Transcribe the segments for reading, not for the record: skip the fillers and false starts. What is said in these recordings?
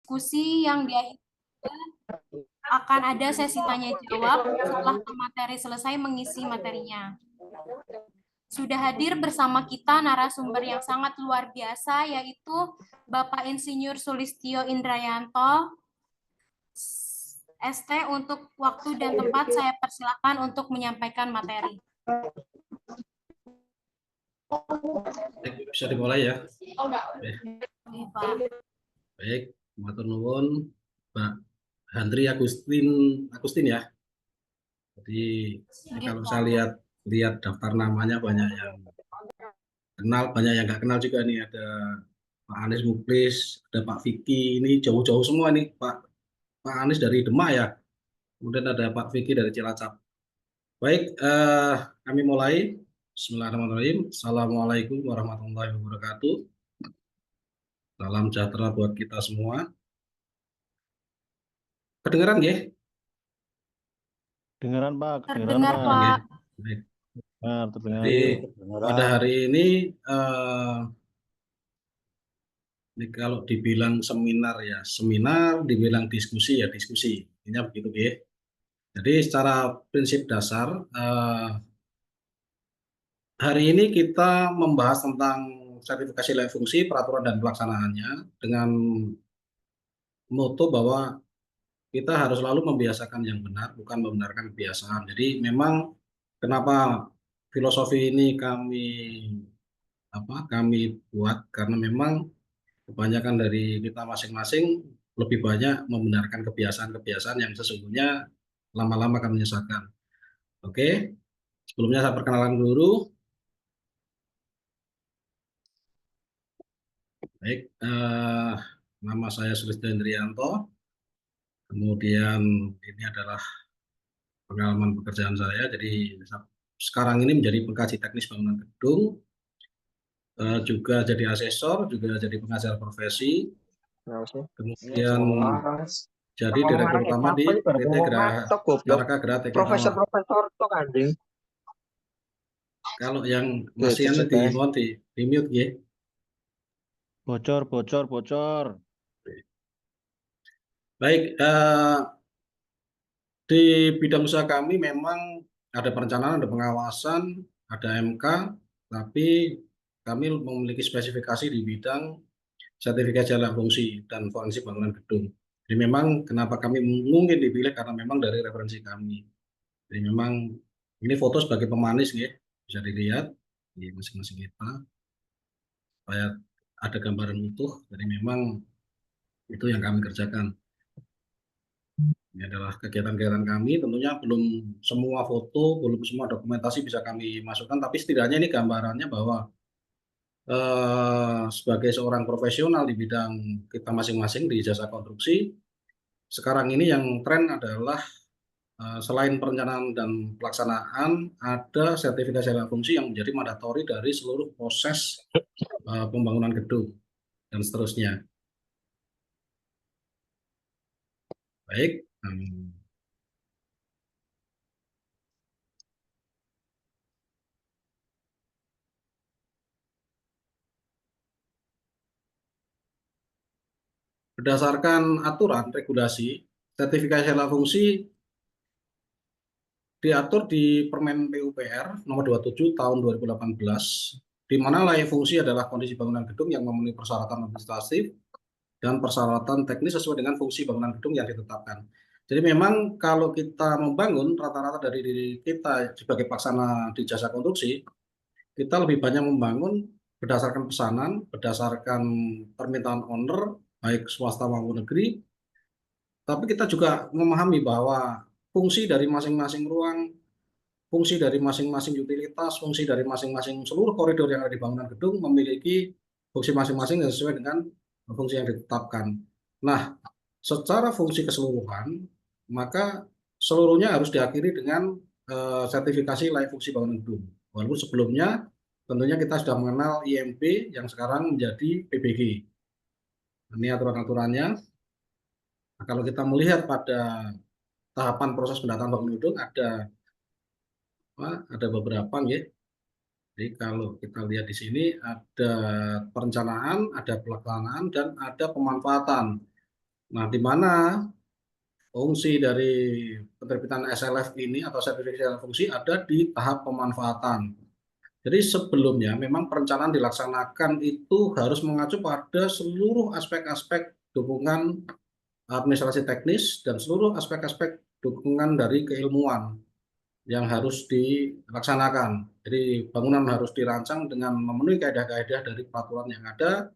diskusi yang diakhiri akan ada sesi tanya jawab setelah pemateri selesai mengisi materinya. Sudah hadir bersama kita narasumber yang sangat luar biasa, yaitu Bapak Insinyur Sulistyo Indrayanto, ST. Untuk waktu dan tempat saya persilakan untuk menyampaikan materi. Bisa dimulai ya. Oke, Pak. Baik, matur nuwun Pak Handri Agustin ya. Jadi kalau saya lihat daftar namanya banyak yang kenal, banyak yang nggak kenal juga nih. Ada Pak Anies Muklis, ada Pak Vicky, ini jauh-jauh semua nih. Pak Anies dari Demak ya. Kemudian ada Pak Vicky dari Cilacap. Baik, kami mulai. Bismillahirrahmanirrahim. Assalamualaikum warahmatullahi wabarakatuh. Salam sejahtera buat kita semua. Kedengeran ya? Dengaran Pak, Terdengar, Pak. Baik. Nah, terdengar. Jadi pada hari ini kalau dibilang seminar ya seminar, dibilang diskusi ya diskusi. Ini begitu ya. Jadi secara prinsip dasar hari ini kita membahas tentang sertifikasi layak fungsi, peraturan dan pelaksanaannya dengan moto bahwa kita harus selalu membiasakan yang benar, bukan membenarkan kebiasaan. Jadi memang kenapa filosofi ini kami buat karena memang kebanyakan dari kita masing-masing lebih banyak membenarkan kebiasaan-kebiasaan yang sesungguhnya lama-lama akan menyesatkan. Oke, sebelumnya saya perkenalkan dulu. Baik, nama saya Sulistyo Indrianto. Kemudian ini adalah pengalaman pekerjaan saya. Jadi sekarang ini menjadi pengkaji teknis bangunan gedung, juga jadi asesor, juga jadi pengajar profesi. Kemudian jadi direktur utama di PT Caraka Gera TK Bawah. Profesor tok anjing. Kalau yang masih di mute ya. Bocor. Baik, di bidang usaha kami memang ada perencanaan, ada pengawasan, ada MK, tapi kami memiliki spesifikasi di bidang sertifikasi layak fungsi dan forensik bangunan gedung. Jadi memang kenapa kami mungkin dipilih karena memang dari referensi kami. Jadi memang ini foto sebagai pemanis ya, bisa dilihat di masing-masing kita supaya ada gambaran utuh. Jadi memang itu yang kami kerjakan. Ini adalah kegiatan-kegiatan kami. Tentunya belum semua foto, belum semua dokumentasi bisa kami masukkan, tapi setidaknya ini gambarannya bahwa sebagai seorang profesional di bidang kita masing-masing di jasa konstruksi, sekarang ini yang tren adalah selain perencanaan dan pelaksanaan, ada sertifikasi layak fungsi yang menjadi mandatori dari seluruh proses pembangunan gedung dan seterusnya. Baik. Berdasarkan aturan regulasi, sertifikasi layak fungsi diatur di Permen PUPR nomor 27 tahun 2018, di mana layak fungsi adalah kondisi bangunan gedung yang memenuhi persyaratan administratif dan persyaratan teknis sesuai dengan fungsi bangunan gedung yang ditetapkan. Jadi memang kalau kita membangun rata-rata dari diri kita sebagai pelaksana di jasa konstruksi, kita lebih banyak membangun berdasarkan pesanan, berdasarkan permintaan owner, baik swasta maupun negeri. Tapi kita juga memahami bahwa fungsi dari masing-masing ruang, fungsi dari masing-masing utilitas, fungsi dari masing-masing seluruh koridor yang ada di bangunan gedung memiliki fungsi masing-masing yang sesuai dengan fungsi yang ditetapkan. Nah, secara fungsi keseluruhan, maka seluruhnya harus diakhiri dengan sertifikasi layak fungsi bangunan gedung. Walaupun sebelumnya tentunya kita sudah mengenal IMP yang sekarang menjadi PBG. Ini aturan-aturannya. Nah, kalau kita melihat pada tahapan proses pendataan bangunan gedung ada beberapa ya. Jadi kalau kita lihat di sini ada perencanaan, ada pelaksanaan, dan ada pemanfaatan. Nah, di mana fungsi dari penerbitan SLF ini atau sertifikasi fungsi ada di tahap pemanfaatan. Jadi sebelumnya memang perencanaan dilaksanakan itu harus mengacu pada seluruh aspek-aspek dukungan administrasi teknis dan seluruh aspek-aspek dukungan dari keilmuan yang harus dilaksanakan. Jadi bangunan harus dirancang dengan memenuhi kaedah-kaedah dari peraturan yang ada,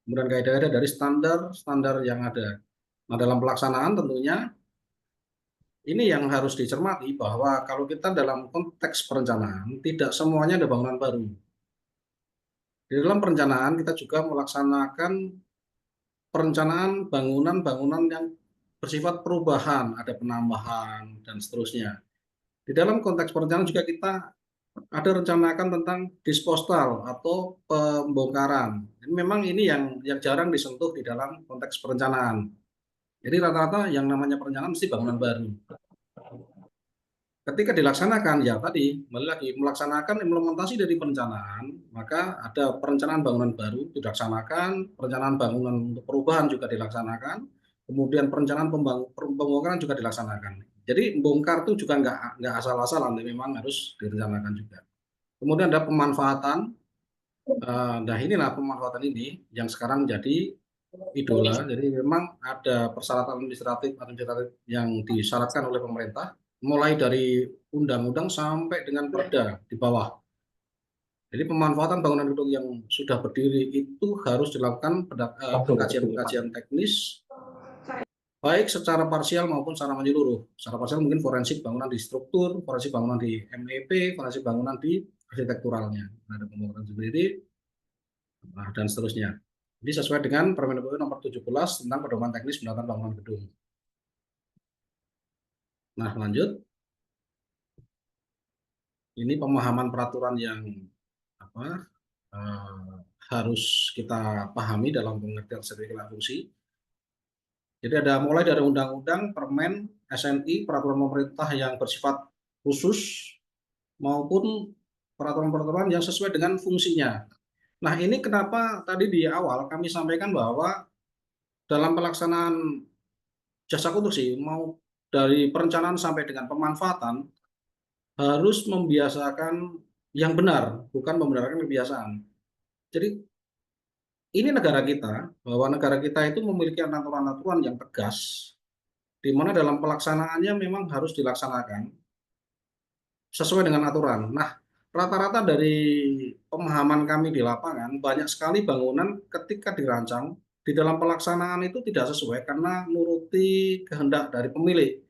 kemudian kaedah-kaedah dari standar-standar yang ada. Nah, dalam pelaksanaan tentunya ini yang harus dicermati bahwa kalau kita dalam konteks perencanaan, tidak semuanya ada bangunan baru. Di dalam perencanaan kita juga melaksanakan perencanaan bangunan-bangunan yang bersifat perubahan, ada penambahan, dan seterusnya. Di dalam konteks perencanaan juga kita ada rencanakan tentang disposal atau pembongkaran. Jadi memang ini yang jarang disentuh di dalam konteks perencanaan. Jadi rata-rata yang namanya perencanaan mesti bangunan baru. Ketika dilaksanakan, ya tadi, kembali lagi, melaksanakan implementasi dari perencanaan, maka ada perencanaan bangunan baru dilaksanakan, perencanaan bangunan untuk perubahan juga dilaksanakan, kemudian perencanaan pembongkaran juga dilaksanakan. Jadi bongkar itu juga nggak asal-asalan, memang harus direncanakan juga. Kemudian ada pemanfaatan. Nah, inilah pemanfaatan ini yang sekarang jadi idola. Jadi memang ada persyaratan administratif yang disyaratkan oleh pemerintah, mulai dari undang-undang sampai dengan perda di bawah. Jadi pemanfaatan bangunan gedung yang sudah berdiri itu harus dilakukan pengkajian-pengkajian teknis, baik secara parsial maupun secara menyeluruh. Secara parsial mungkin forensik bangunan di struktur, forensik bangunan di MEP, forensik bangunan di arsitekturalnya. Ada pembangunan sendiri, dan seterusnya. Jadi sesuai dengan Permen PU nomor 17 tentang pedoman teknis penerapan bangunan gedung. Nah, lanjut. Ini pemahaman peraturan yang harus kita pahami dalam pengertian sertifikat fungsi. Jadi ada mulai dari undang-undang, permen, SNI, peraturan pemerintah yang bersifat khusus maupun peraturan-peraturan yang sesuai dengan fungsinya. Nah, ini kenapa tadi di awal kami sampaikan bahwa dalam pelaksanaan jasa konstruksi mau dari perencanaan sampai dengan pemanfaatan harus membiasakan yang benar, bukan membenarkan kebiasaan. Jadi ini negara kita, bahwa negara kita itu memiliki aturan-aturan yang tegas, di mana dalam pelaksanaannya memang harus dilaksanakan sesuai dengan aturan. Nah, rata-rata dari pemahaman kami di lapangan, banyak sekali bangunan ketika dirancang, di dalam pelaksanaan itu tidak sesuai karena nuruti kehendak dari pemilik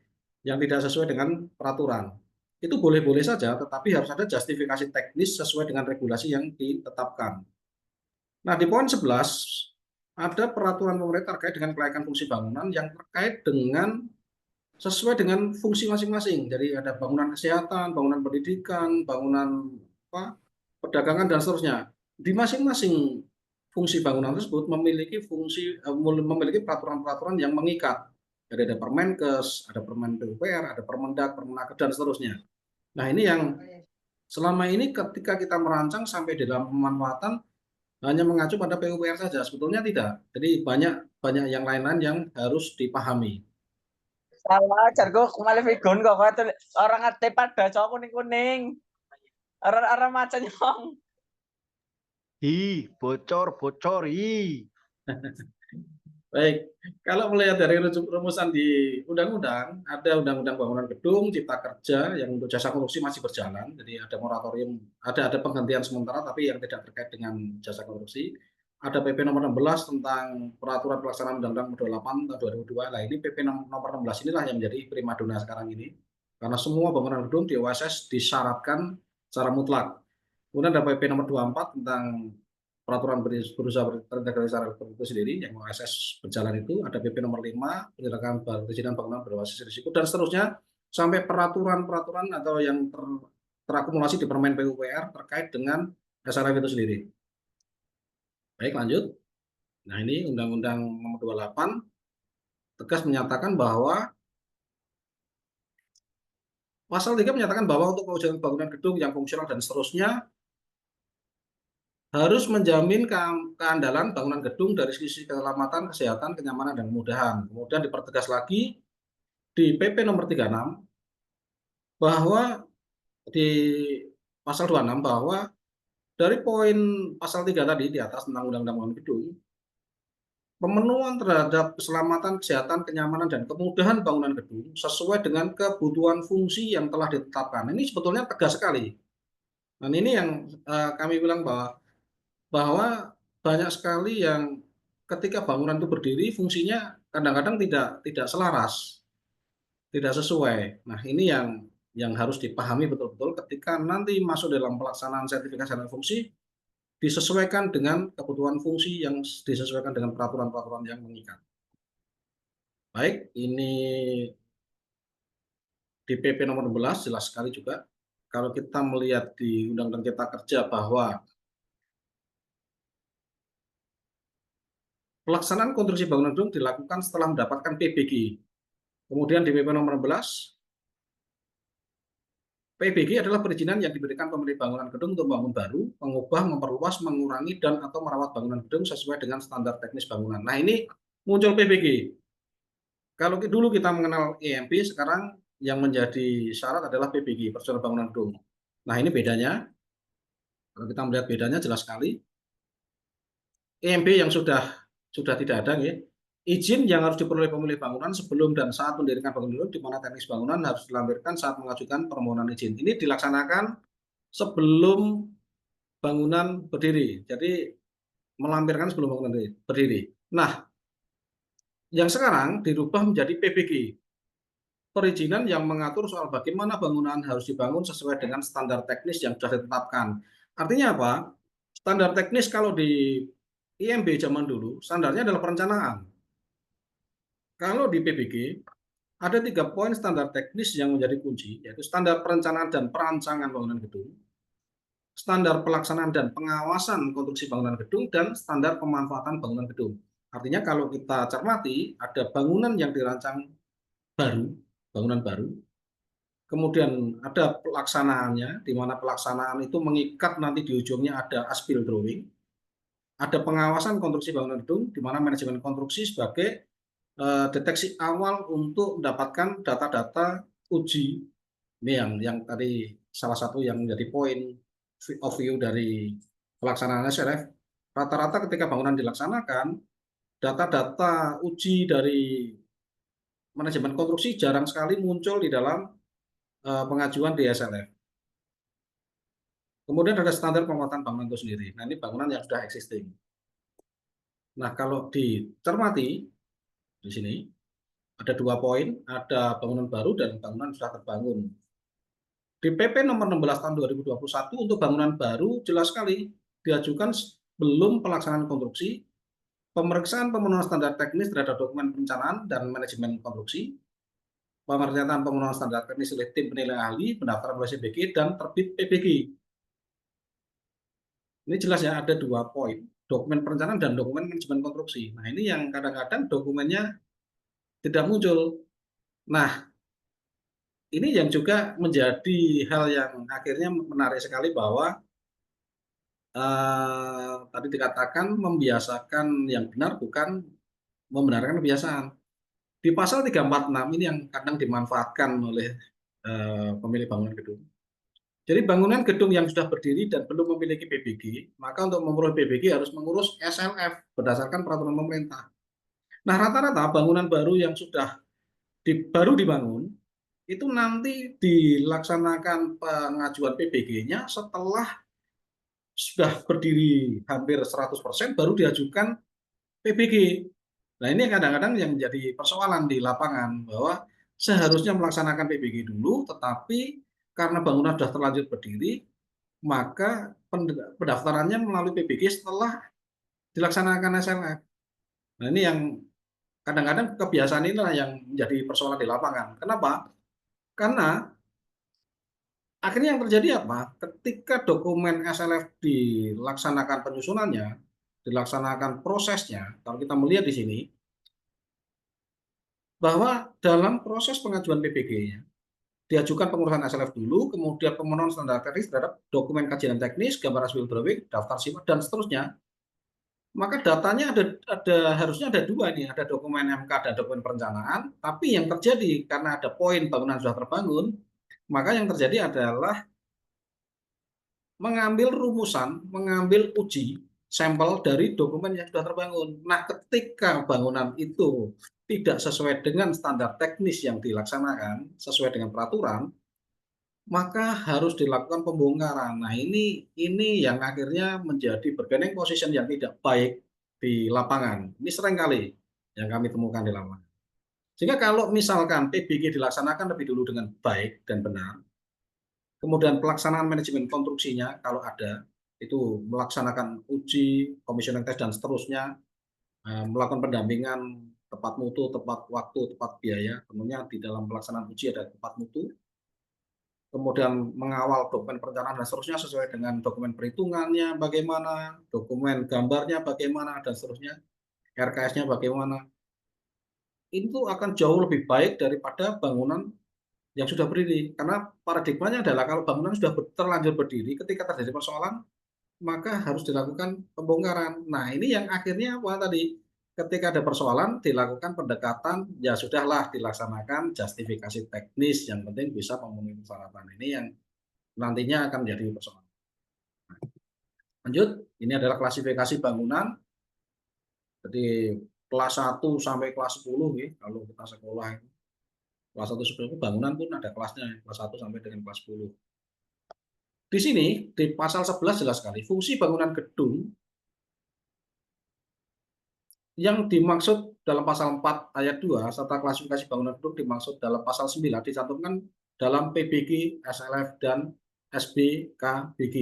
yang tidak sesuai dengan peraturan. Itu boleh-boleh saja, tetapi harus ada justifikasi teknis sesuai dengan regulasi yang ditetapkan. Nah, di poin 11, ada peraturan pemerintah terkait dengan kelayakan fungsi bangunan yang terkait dengan sesuai dengan fungsi masing-masing. Jadi ada bangunan kesehatan, bangunan pendidikan, bangunan perdagangan dan seterusnya. Di masing-masing fungsi bangunan tersebut memiliki peraturan-peraturan yang mengikat. Jadi ada Permenkes, ada Permen PUPR, ada Permendak, Permenaker dan seterusnya. Nah, ini yang selama ini ketika kita merancang sampai di dalam pemanfaatan hanya mengacu pada PUPR saja, sebetulnya tidak. Jadi banyak yang lain-lain yang harus dipahami. Salah, jargo kembali Vigon kok orang ate pada cowok kuning-kuning. Orang macan nyong. Bocor. Baik, kalau melihat dari rumusan di undang-undang, ada Undang-Undang Bangunan Gedung, Cipta Kerja yang untuk jasa konstruksi masih berjalan, jadi ada moratorium, ada penghentian sementara tapi yang tidak terkait dengan jasa konstruksi. Ada PP nomor 16 tentang peraturan pelaksanaan Undang-Undang 28 tahun 2002. Nah, ini PP nomor 16 inilah yang menjadi primadona sekarang ini, karena semua bangunan gedung di OSS disyaratkan secara mutlak. Kemudian ada PP nomor 24 tentang peraturan berusaha terintegrasi secara itu sendiri yang OSS berjalan itu, ada PP nomor 5 penyelenggaraan perizinan bangunan berbasis risiko dan seterusnya sampai peraturan-peraturan atau yang terakumulasi di Permen PUPR terkait dengan SRF itu sendiri. Baik, lanjut. Nah, ini Undang-Undang nomor 28 tegas menyatakan bahwa pasal 3 menyatakan bahwa untuk mewujudkan bangunan gedung yang fungsional dan seterusnya harus menjamin keandalan bangunan gedung dari sisi keselamatan, kesehatan, kenyamanan, dan kemudahan. Kemudian dipertegas lagi di PP nomor 36 bahwa di pasal 26 bahwa dari poin pasal 3 tadi di atas tentang Undang-Undang Bangunan Gedung, pemenuhan terhadap keselamatan, kesehatan, kenyamanan, dan kemudahan bangunan gedung sesuai dengan kebutuhan fungsi yang telah ditetapkan. Ini sebetulnya tegas sekali. Dan ini yang kami bilang bahwa banyak sekali yang ketika bangunan itu berdiri fungsinya kadang-kadang tidak selaras, tidak sesuai. Nah, ini yang harus dipahami betul-betul ketika nanti masuk dalam pelaksanaan sertifikasi dan fungsi disesuaikan dengan kebutuhan fungsi yang disesuaikan dengan peraturan-peraturan yang mengikat. Baik, ini di PP nomor 16 jelas sekali juga. Kalau kita melihat di Undang-Undang Cipta Kerja bahwa pelaksanaan konstruksi bangunan gedung dilakukan setelah mendapatkan PBG. Kemudian di PP nomor 16, PBG adalah perizinan yang diberikan pemilik bangunan gedung untuk membangun baru, mengubah, memperluas, mengurangi, dan atau merawat bangunan gedung sesuai dengan standar teknis bangunan. Nah, ini muncul PBG. Kalau dulu kita mengenal EMB, sekarang yang menjadi syarat adalah PBG, persetujuan bangunan gedung. Nah, ini bedanya. Kalau kita melihat bedanya jelas sekali. EMB yang sudah tidak ada, ya. Izin yang harus diperoleh pemilik bangunan sebelum dan saat mendirikan bangunan gedung, di mana teknis bangunan harus dilampirkan saat mengajukan permohonan izin. Ini dilaksanakan sebelum bangunan berdiri. Jadi melampirkan sebelum bangunan berdiri. Nah, yang sekarang dirubah menjadi PBG. Perizinan yang mengatur soal bagaimana bangunan harus dibangun sesuai dengan standar teknis yang sudah ditetapkan. Artinya apa? Standar teknis kalau di IMB zaman dulu, standarnya adalah perencanaan. Kalau di PBG, ada 3 poin standar teknis yang menjadi kunci, yaitu standar perencanaan dan perancangan bangunan gedung, standar pelaksanaan dan pengawasan konstruksi bangunan gedung, dan standar pemanfaatan bangunan gedung. Artinya kalau kita cermati, ada bangunan yang dirancang baru, bangunan baru, kemudian ada pelaksanaannya, di mana pelaksanaan itu mengikat nanti di ujungnya ada aspil drawing, ada pengawasan konstruksi bangunan gedung, di mana manajemen konstruksi sebagai deteksi awal untuk mendapatkan data-data uji. Ini yang tadi salah satu yang menjadi poin of view dari pelaksanaan SRF. Rata-rata ketika bangunan dilaksanakan, data-data uji dari manajemen konstruksi jarang sekali muncul di dalam pengajuan di SLF. Kemudian ada standar penguatan bangunan itu sendiri. Nah, ini bangunan yang sudah existing. Nah, kalau dicermati di sini ada 2 poin, ada bangunan baru dan bangunan sudah terbangun. Di PP nomor 16 tahun 2021 untuk bangunan baru jelas sekali diajukan sebelum pelaksanaan konstruksi, pemeriksaan pemenuhan standar teknis terhadap dokumen perencanaan dan manajemen konstruksi, pemeriksaan pemenuhan standar teknis oleh tim penilai ahli, pendaftaran oleh CBG, dan terbit PBG. Ini jelas ya, ada 2 poin, dokumen perencanaan dan dokumen manajemen konstruksi. Nah, ini yang kadang-kadang dokumennya tidak muncul. Nah, ini yang juga menjadi hal yang akhirnya menarik sekali bahwa tadi dikatakan membiasakan yang benar bukan membenarkan kebiasaan. Di pasal 346 ini yang kadang dimanfaatkan oleh pemilik bangunan gedung. Jadi bangunan gedung yang sudah berdiri dan belum memiliki PBG, maka untuk memperoleh PBG harus mengurus SLF berdasarkan peraturan pemerintah. Nah, rata-rata bangunan baru yang sudah baru dibangun, itu nanti dilaksanakan pengajuan PBG-nya setelah sudah berdiri hampir 100% baru diajukan PBG. Nah, ini kadang-kadang yang menjadi persoalan di lapangan, bahwa seharusnya melaksanakan PBG dulu, tetapi karena bangunan sudah terlanjur berdiri, maka pendaftarannya melalui PBG setelah dilaksanakan SLF. Nah, ini yang kadang-kadang kebiasaan inilah yang menjadi persoalan di lapangan. Kenapa? Karena akhirnya yang terjadi apa? Ketika dokumen SLF dilaksanakan penyusunannya, dilaksanakan prosesnya, kalau kita melihat di sini, bahwa dalam proses pengajuan PBG-nya, diajukan pengurusan SLF dulu, kemudian pemenuhan standar teknis terhadap dokumen kajian teknis, gambaran civil drawing, daftar simak, dan seterusnya. Maka datanya harusnya ada dua nih, ada dokumen MK dan dokumen perencanaan, tapi yang terjadi karena ada poin bangunan sudah terbangun, maka yang terjadi adalah mengambil rumusan, mengambil uji sampel dari dokumen yang sudah terbangun. Nah, ketika bangunan itu tidak sesuai dengan standar teknis yang dilaksanakan, sesuai dengan peraturan, maka harus dilakukan pembongkaran. Nah, ini yang akhirnya menjadi bargaining position yang tidak baik di lapangan. Ini seringkali yang kami temukan di lapangan. Sehingga kalau misalkan PBG dilaksanakan lebih dulu dengan baik dan benar, kemudian pelaksanaan manajemen konstruksinya kalau ada, itu melaksanakan uji, commissioning test, dan seterusnya, melakukan pendampingan tepat mutu, tepat waktu, tepat biaya, tentunya di dalam pelaksanaan uji ada tepat mutu, kemudian mengawal dokumen perencanaan dan seterusnya sesuai dengan dokumen perhitungannya bagaimana, dokumen gambarnya bagaimana, dan seterusnya, RKS-nya bagaimana, itu akan jauh lebih baik daripada bangunan yang sudah berdiri. Karena paradigmanya adalah kalau bangunan sudah terlanjur berdiri, ketika terjadi persoalan, maka harus dilakukan pembongkaran. Nah, ini yang akhirnya apa tadi? Ketika ada persoalan, dilakukan pendekatan, ya sudahlah dilaksanakan justifikasi teknis, yang penting bisa memenuhi persyaratan. Ini yang nantinya akan menjadi persoalan. Lanjut, ini adalah klasifikasi bangunan. Jadi kelas 1 sampai kelas 10, kalau kita sekolah, kelas 1 sampai 10 bangunan pun ada kelasnya, kelas 1 sampai dengan kelas 10. Di sini, di pasal 11 jelas sekali, fungsi bangunan gedung yang dimaksud dalam pasal 4 ayat 2 serta klasifikasi bangunan gedung dimaksud dalam pasal 9 dicantumkan dalam PBG, SLF, dan SBKBG.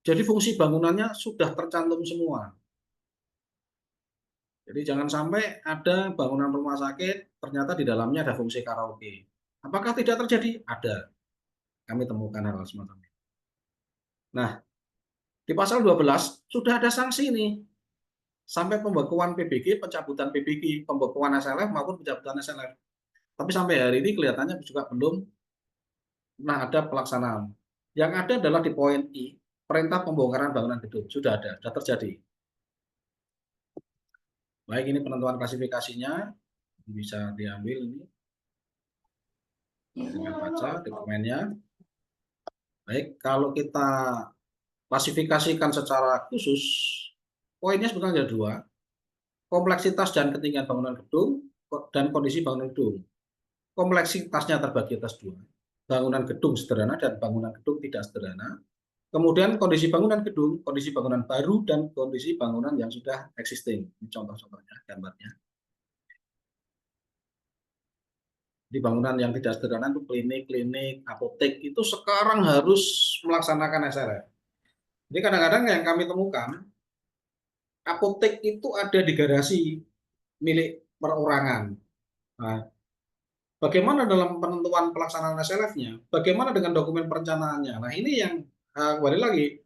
Jadi fungsi bangunannya sudah tercantum semua. Jadi jangan sampai ada bangunan rumah sakit, ternyata di dalamnya ada fungsi karaoke. Apakah tidak terjadi? Ada. Kami temukan hal semacam itu. Nah, di pasal 12 sudah ada sanksi nih. Sampai pembekuan PBG, pencabutan PBG, pembekuan SLF maupun pencabutan SLF. Tapi sampai hari ini kelihatannya juga belum ada pelaksanaan. Yang ada adalah di poin I, perintah pembongkaran bangunan gedung. Sudah ada, sudah terjadi. Baik, ini penentuan klasifikasinya. Bisa diambil ini. Dengan baca dokumennya. Baik, kalau kita klasifikasikan secara khusus, poinnya sebetulnya ada dua. Kompleksitas dan ketinggian bangunan gedung dan kondisi bangunan gedung. Kompleksitasnya terbagi atas dua. Bangunan gedung sederhana dan bangunan gedung tidak sederhana. Kemudian kondisi bangunan gedung, kondisi bangunan baru, dan kondisi bangunan yang sudah existing. Ini contoh-contohnya, gambarnya. Di bangunan yang tidak sederhana itu klinik, apotek, itu sekarang harus melaksanakan SLF. Jadi kadang-kadang yang kami temukan, apotek itu ada di garasi milik perorangan. Nah, bagaimana dalam penentuan pelaksanaan SLF-nya? Bagaimana dengan dokumen perencanaannya? Nah, ini yang kembali lagi,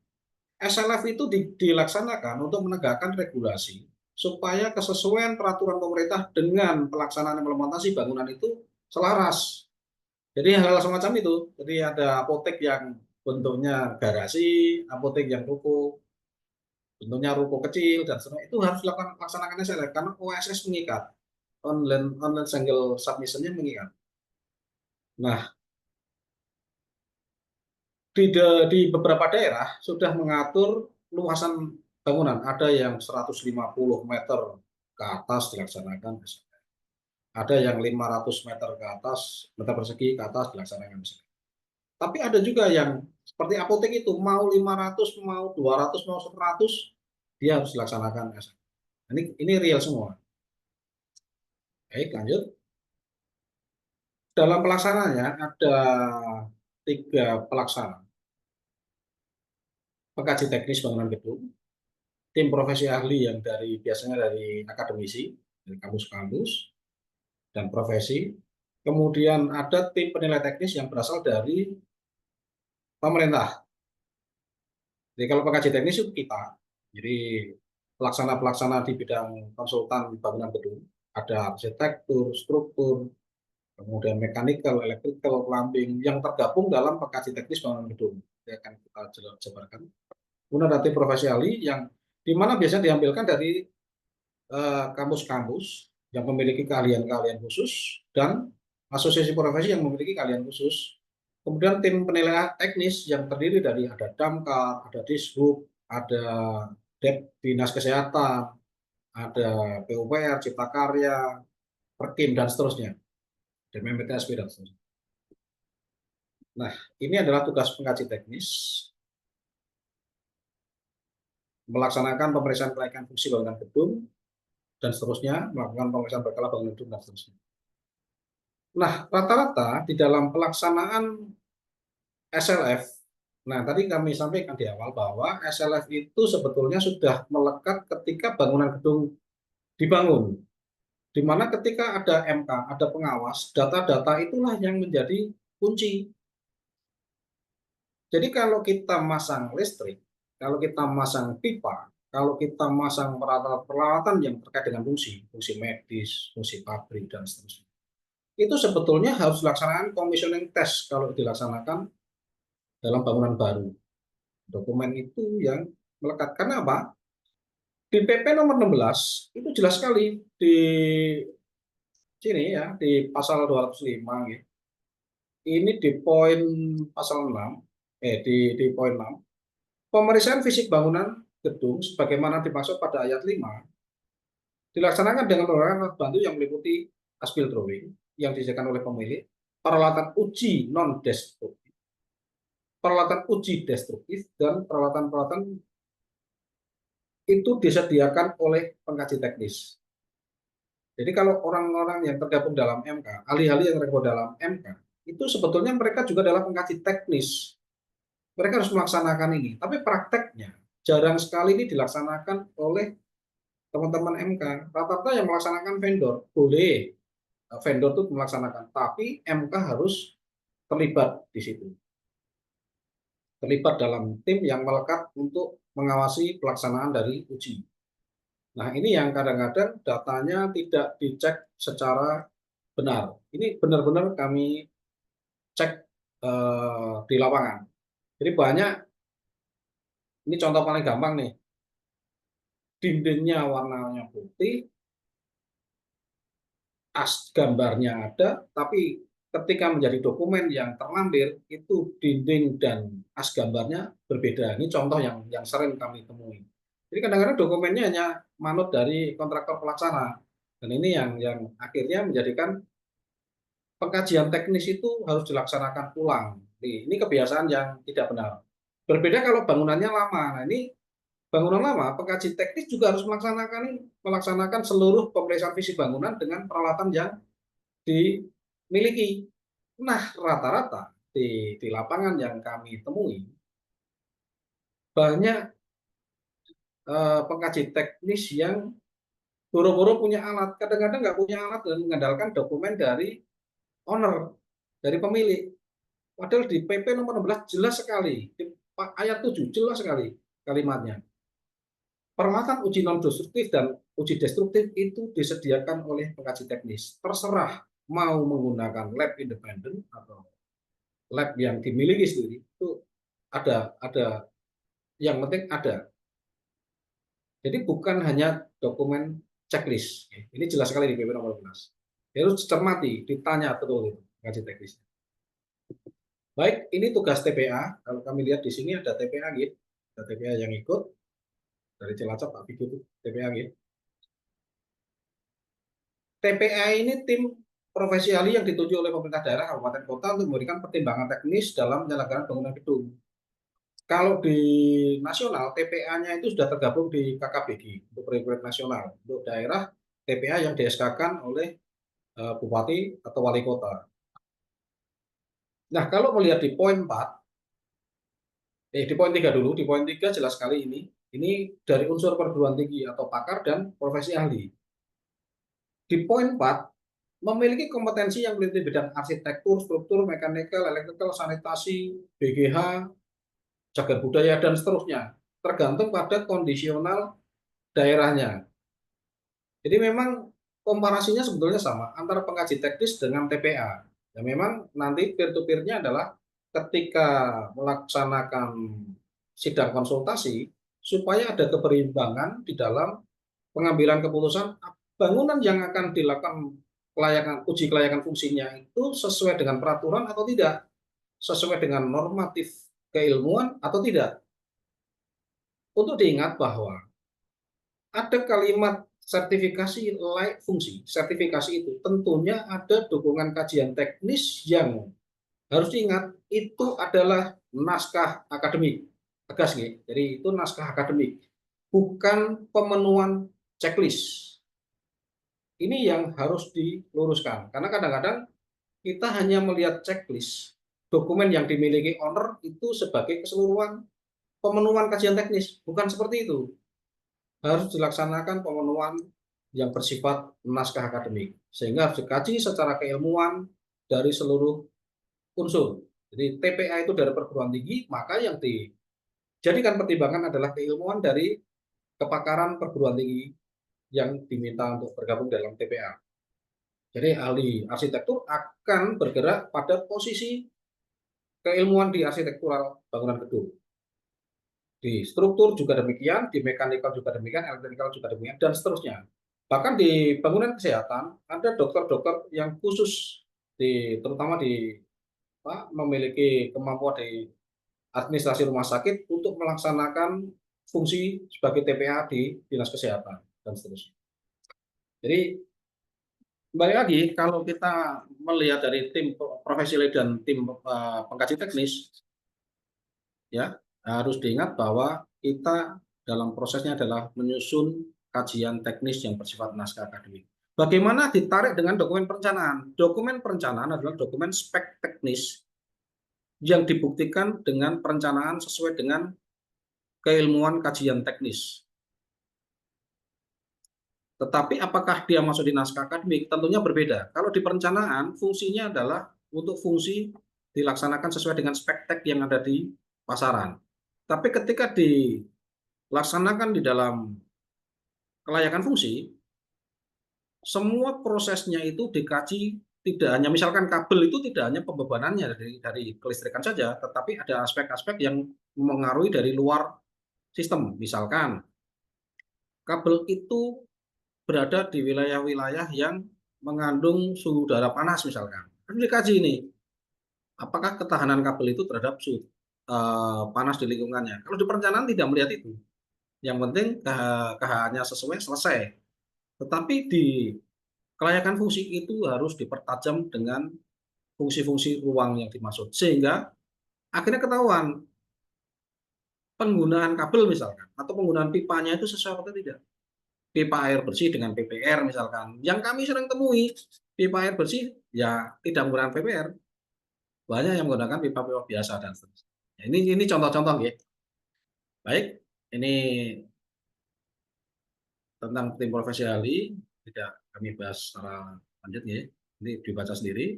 SLF itu dilaksanakan untuk menegakkan regulasi supaya kesesuaian peraturan pemerintah dengan pelaksanaan implementasi bangunan itu selaras. Jadi hal-hal semacam itu. Jadi ada apotek yang bentuknya garasi, apotek yang ruko, bentuknya ruko kecil, dan sebagainya. Itu harus dilaksanakan SLF karena OSS mengikat. Online single submission-nya mengikat. Nah, di beberapa daerah sudah mengatur luasan bangunan. Ada yang 150 meter ke atas dilaksanakan SLF. Ada yang 500 meter ke atas, meter persegi ke atas dilaksanakan SLF. Tapi ada juga yang seperti apotek itu, mau 500, mau 200, mau 100, dia harus dilaksanakan SLF. Ini real semua. Baik, lanjut. Dalam pelaksanaannya ada 3 pelaksana. Pengkaji teknis bangunan gedung, tim profesi ahli yang biasanya dari akademisi, dari kampus-kampus, dan profesi. Kemudian ada tim penilai teknis yang berasal dari pemerintah. Jadi kalau pengkaji teknis itu kita, jadi pelaksana-pelaksana di bidang konsultan bangunan gedung, ada arsitektur, struktur, kemudian mechanical, electrical, plumbing yang tergabung dalam pengkaji teknis bangunan gedung. Ini akan kita jabarkan. Kemudian ada tim profesi ahli yang di mana biasanya diambilkan dari kampus-kampus yang memiliki keahlian-keahlian khusus dan asosiasi profesi yang memiliki keahlian khusus. Kemudian tim penilaian teknis yang terdiri dari ada Damkar, ada Dishub, ada Dinas Kesehatan, ada PUPR, Cipta Karya, Perkim, dan seterusnya, dan MPTSP, dan seterusnya. Nah, ini adalah tugas pengkaji teknis, melaksanakan pemeriksaan kelaikan fungsi bangunan gedung, dan seterusnya, melakukan pemeriksaan berkala bangunan gedung, dan seterusnya. Nah, rata-rata di dalam pelaksanaan SLF, nah tadi kami sampaikan di awal bahwa SLF itu sebetulnya sudah melekat ketika bangunan gedung dibangun, di mana ketika ada MK, ada pengawas, data-data itulah yang menjadi kunci. Jadi kalau kita masang listrik, kalau kita masang pipa, kalau kita masang peralatan yang terkait dengan fungsi medis, fungsi pabrik, dan seterusnya, itu sebetulnya harus dilaksanakan commissioning test kalau dilaksanakan dalam bangunan baru. Dokumen itu yang melekat. Karena apa? Di PP nomor 16 itu jelas sekali di sini ya, di pasal 205 gitu. Ini di poin pasal 6, di poin 6, pemeriksaan fisik bangunan gedung sebagaimana dimaksud pada ayat 5 dilaksanakan dengan menggunakan alat bantu yang meliputi as-built drawing yang disediakan oleh pemilik, peralatan uji non-destruktif, peralatan uji destruktif, dan peralatan-peralatan itu disediakan oleh pengkaji teknis. Jadi kalau orang-orang yang tergabung dalam MK, ahli-ahli yang tergabung dalam MK, itu sebetulnya mereka juga adalah pengkaji teknis. Mereka harus melaksanakan ini. Tapi prakteknya jarang sekali ini dilaksanakan oleh teman-teman MK. Rata-rata yang melaksanakan vendor. Boleh vendor itu melaksanakan, tapi MK harus terlibat di situ. Terlibat dalam tim yang melekat untuk mengawasi pelaksanaan dari uji. Nah, ini yang kadang-kadang datanya tidak dicek secara benar. Ini benar-benar kami cek di lapangan. Jadi banyak, ini contoh paling gampang nih, dindingnya warnanya putih, gambarnya ada, tapi ketika menjadi dokumen yang terlampir, itu dinding dan as gambarnya berbeda. Ini contoh yang sering kami temui. Jadi kadang-kadang dokumennya hanya manut dari kontraktor pelaksana. Dan ini yang akhirnya menjadikan pengkajian teknis itu harus dilaksanakan ulang. Ini kebiasaan yang tidak benar. Berbeda kalau bangunannya lama. Nah, ini bangunan lama, pengkaji teknis juga harus melaksanakan seluruh pemeriksaan fisik bangunan dengan peralatan yang dimiliki. Nah, rata-rata di lapangan yang kami temui, banyak pengkaji teknis yang boro-boro punya alat, kadang-kadang nggak punya alat dan mengandalkan dokumen dari owner, dari pemilik. Padahal di PP nomor 16 jelas sekali, di ayat 7 jelas sekali kalimatnya. Peralatan uji non-destruktif dan uji destruktif itu disediakan oleh pengkaji teknis. Terserah mau menggunakan lab independen atau lab yang dimiliki sendiri, itu ada yang penting ada. Jadi bukan hanya dokumen checklist. Ini jelas sekali di PP nomor 12. Harus dicermati, ditanya betul itu pengkaji teknis. Baik, ini tugas TPA. Kalau kami lihat di sini ada TPA gitu. Ada TPA yang ikut dari Cilacap, Pak Vigo itu TPA gitu. TPA ini tim profesi ahli yang ditunjuk oleh pemerintah daerah, kabupaten, kota untuk memberikan pertimbangan teknis dalam penyelenggaraan bangunan gedung. Kalau di nasional, TPA-nya itu sudah tergabung di KKBG, untuk proyek nasional. Untuk daerah, TPA yang di-SK-kan oleh bupati atau wali kota. Nah, kalau melihat di poin 4, di poin 3 dulu, di poin 3 jelas sekali ini dari unsur perguruan tinggi atau pakar dan profesi ahli. Di poin 4, memiliki kompetensi yang meliputi bidang arsitektur, struktur, mekanikal, elektrikal, sanitasi, BGH, cagar budaya, dan seterusnya. Tergantung pada kondisional daerahnya. Jadi memang komparasinya sebetulnya sama antara pengkaji teknis dengan TPA. Ya memang nanti peer-to-peer-nya adalah ketika melaksanakan sidang konsultasi supaya ada keberimbangan di dalam pengambilan keputusan bangunan yang akan dilakukan uji kelayakan fungsinya itu sesuai dengan peraturan atau tidak, sesuai dengan normatif keilmuan atau tidak. Untuk diingat bahwa ada kalimat sertifikasi layak fungsi. Sertifikasi itu tentunya ada dukungan kajian teknis yang harus diingat itu adalah naskah akademik. Tegas nih. Jadi itu naskah akademik, bukan pemenuhan checklist. Ini yang harus diluruskan karena kadang-kadang kita hanya melihat checklist dokumen yang dimiliki owner itu sebagai keseluruhan pemenuhan kajian teknis, bukan seperti itu. Harus dilaksanakan pemenuhan yang bersifat naskah akademik, sehingga harus dikaji secara keilmuan dari seluruh unsur. Jadi TPA itu dari perguruan tinggi, maka yang dijadikan pertimbangan adalah keilmuan dari kepakaran perguruan tinggi yang diminta untuk bergabung dalam TPA. Jadi ahli arsitektur akan bergerak pada posisi keilmuan di arsitektural bangunan gedung. Di struktur juga demikian, di mekanikal juga demikian, elektrikal juga demikian, dan seterusnya. Bahkan di bangunan kesehatan, ada dokter-dokter yang khusus, terutama memiliki kemampuan di administrasi rumah sakit untuk melaksanakan fungsi sebagai TPA di dinas kesehatan, dan seterusnya. Jadi, kembali lagi, kalau kita melihat dari tim profesi dan tim pengkaji teknis, ya harus diingat bahwa kita dalam prosesnya adalah menyusun kajian teknis yang bersifat naskah akademik. Bagaimana ditarik dengan dokumen perencanaan? Dokumen perencanaan adalah dokumen spek teknis yang dibuktikan dengan perencanaan sesuai dengan keilmuan kajian teknis. Tetapi apakah dia masuk di naskah akademik? Tentunya berbeda. Kalau di perencanaan, fungsinya adalah untuk fungsi dilaksanakan sesuai dengan spek tek yang ada di pasaran. Tapi ketika dilaksanakan di dalam kelayakan fungsi, semua prosesnya itu dikaji, tidak hanya misalkan kabel itu tidak hanya pembebanannya dari kelistrikan saja, tetapi ada aspek-aspek yang mengaruhi dari luar sistem. Misalkan kabel itu berada di wilayah-wilayah yang mengandung suhu udara panas misalkan. Harus dikaji ini, apakah ketahanan kabel itu terhadap suhu panas di lingkungannya. Kalau di perencanaan tidak melihat itu. Yang penting KH-nya sesuai, selesai. Tetapi di kelayakan fungsi itu harus dipertajam dengan fungsi-fungsi ruang yang dimaksud. Sehingga akhirnya ketahuan penggunaan kabel misalkan, atau penggunaan pipanya itu sesuai atau tidak. Pipa air bersih dengan PPR misalkan. Yang kami sering temui, pipa air bersih ya tidak menggunakan PPR. Banyak yang menggunakan pipa-pipa biasa dan seterusnya. Ini contoh-contoh ya. Baik, ini tentang tim profesi ahli, tidak kami bahas secara lanjut ya. Ini dibaca sendiri.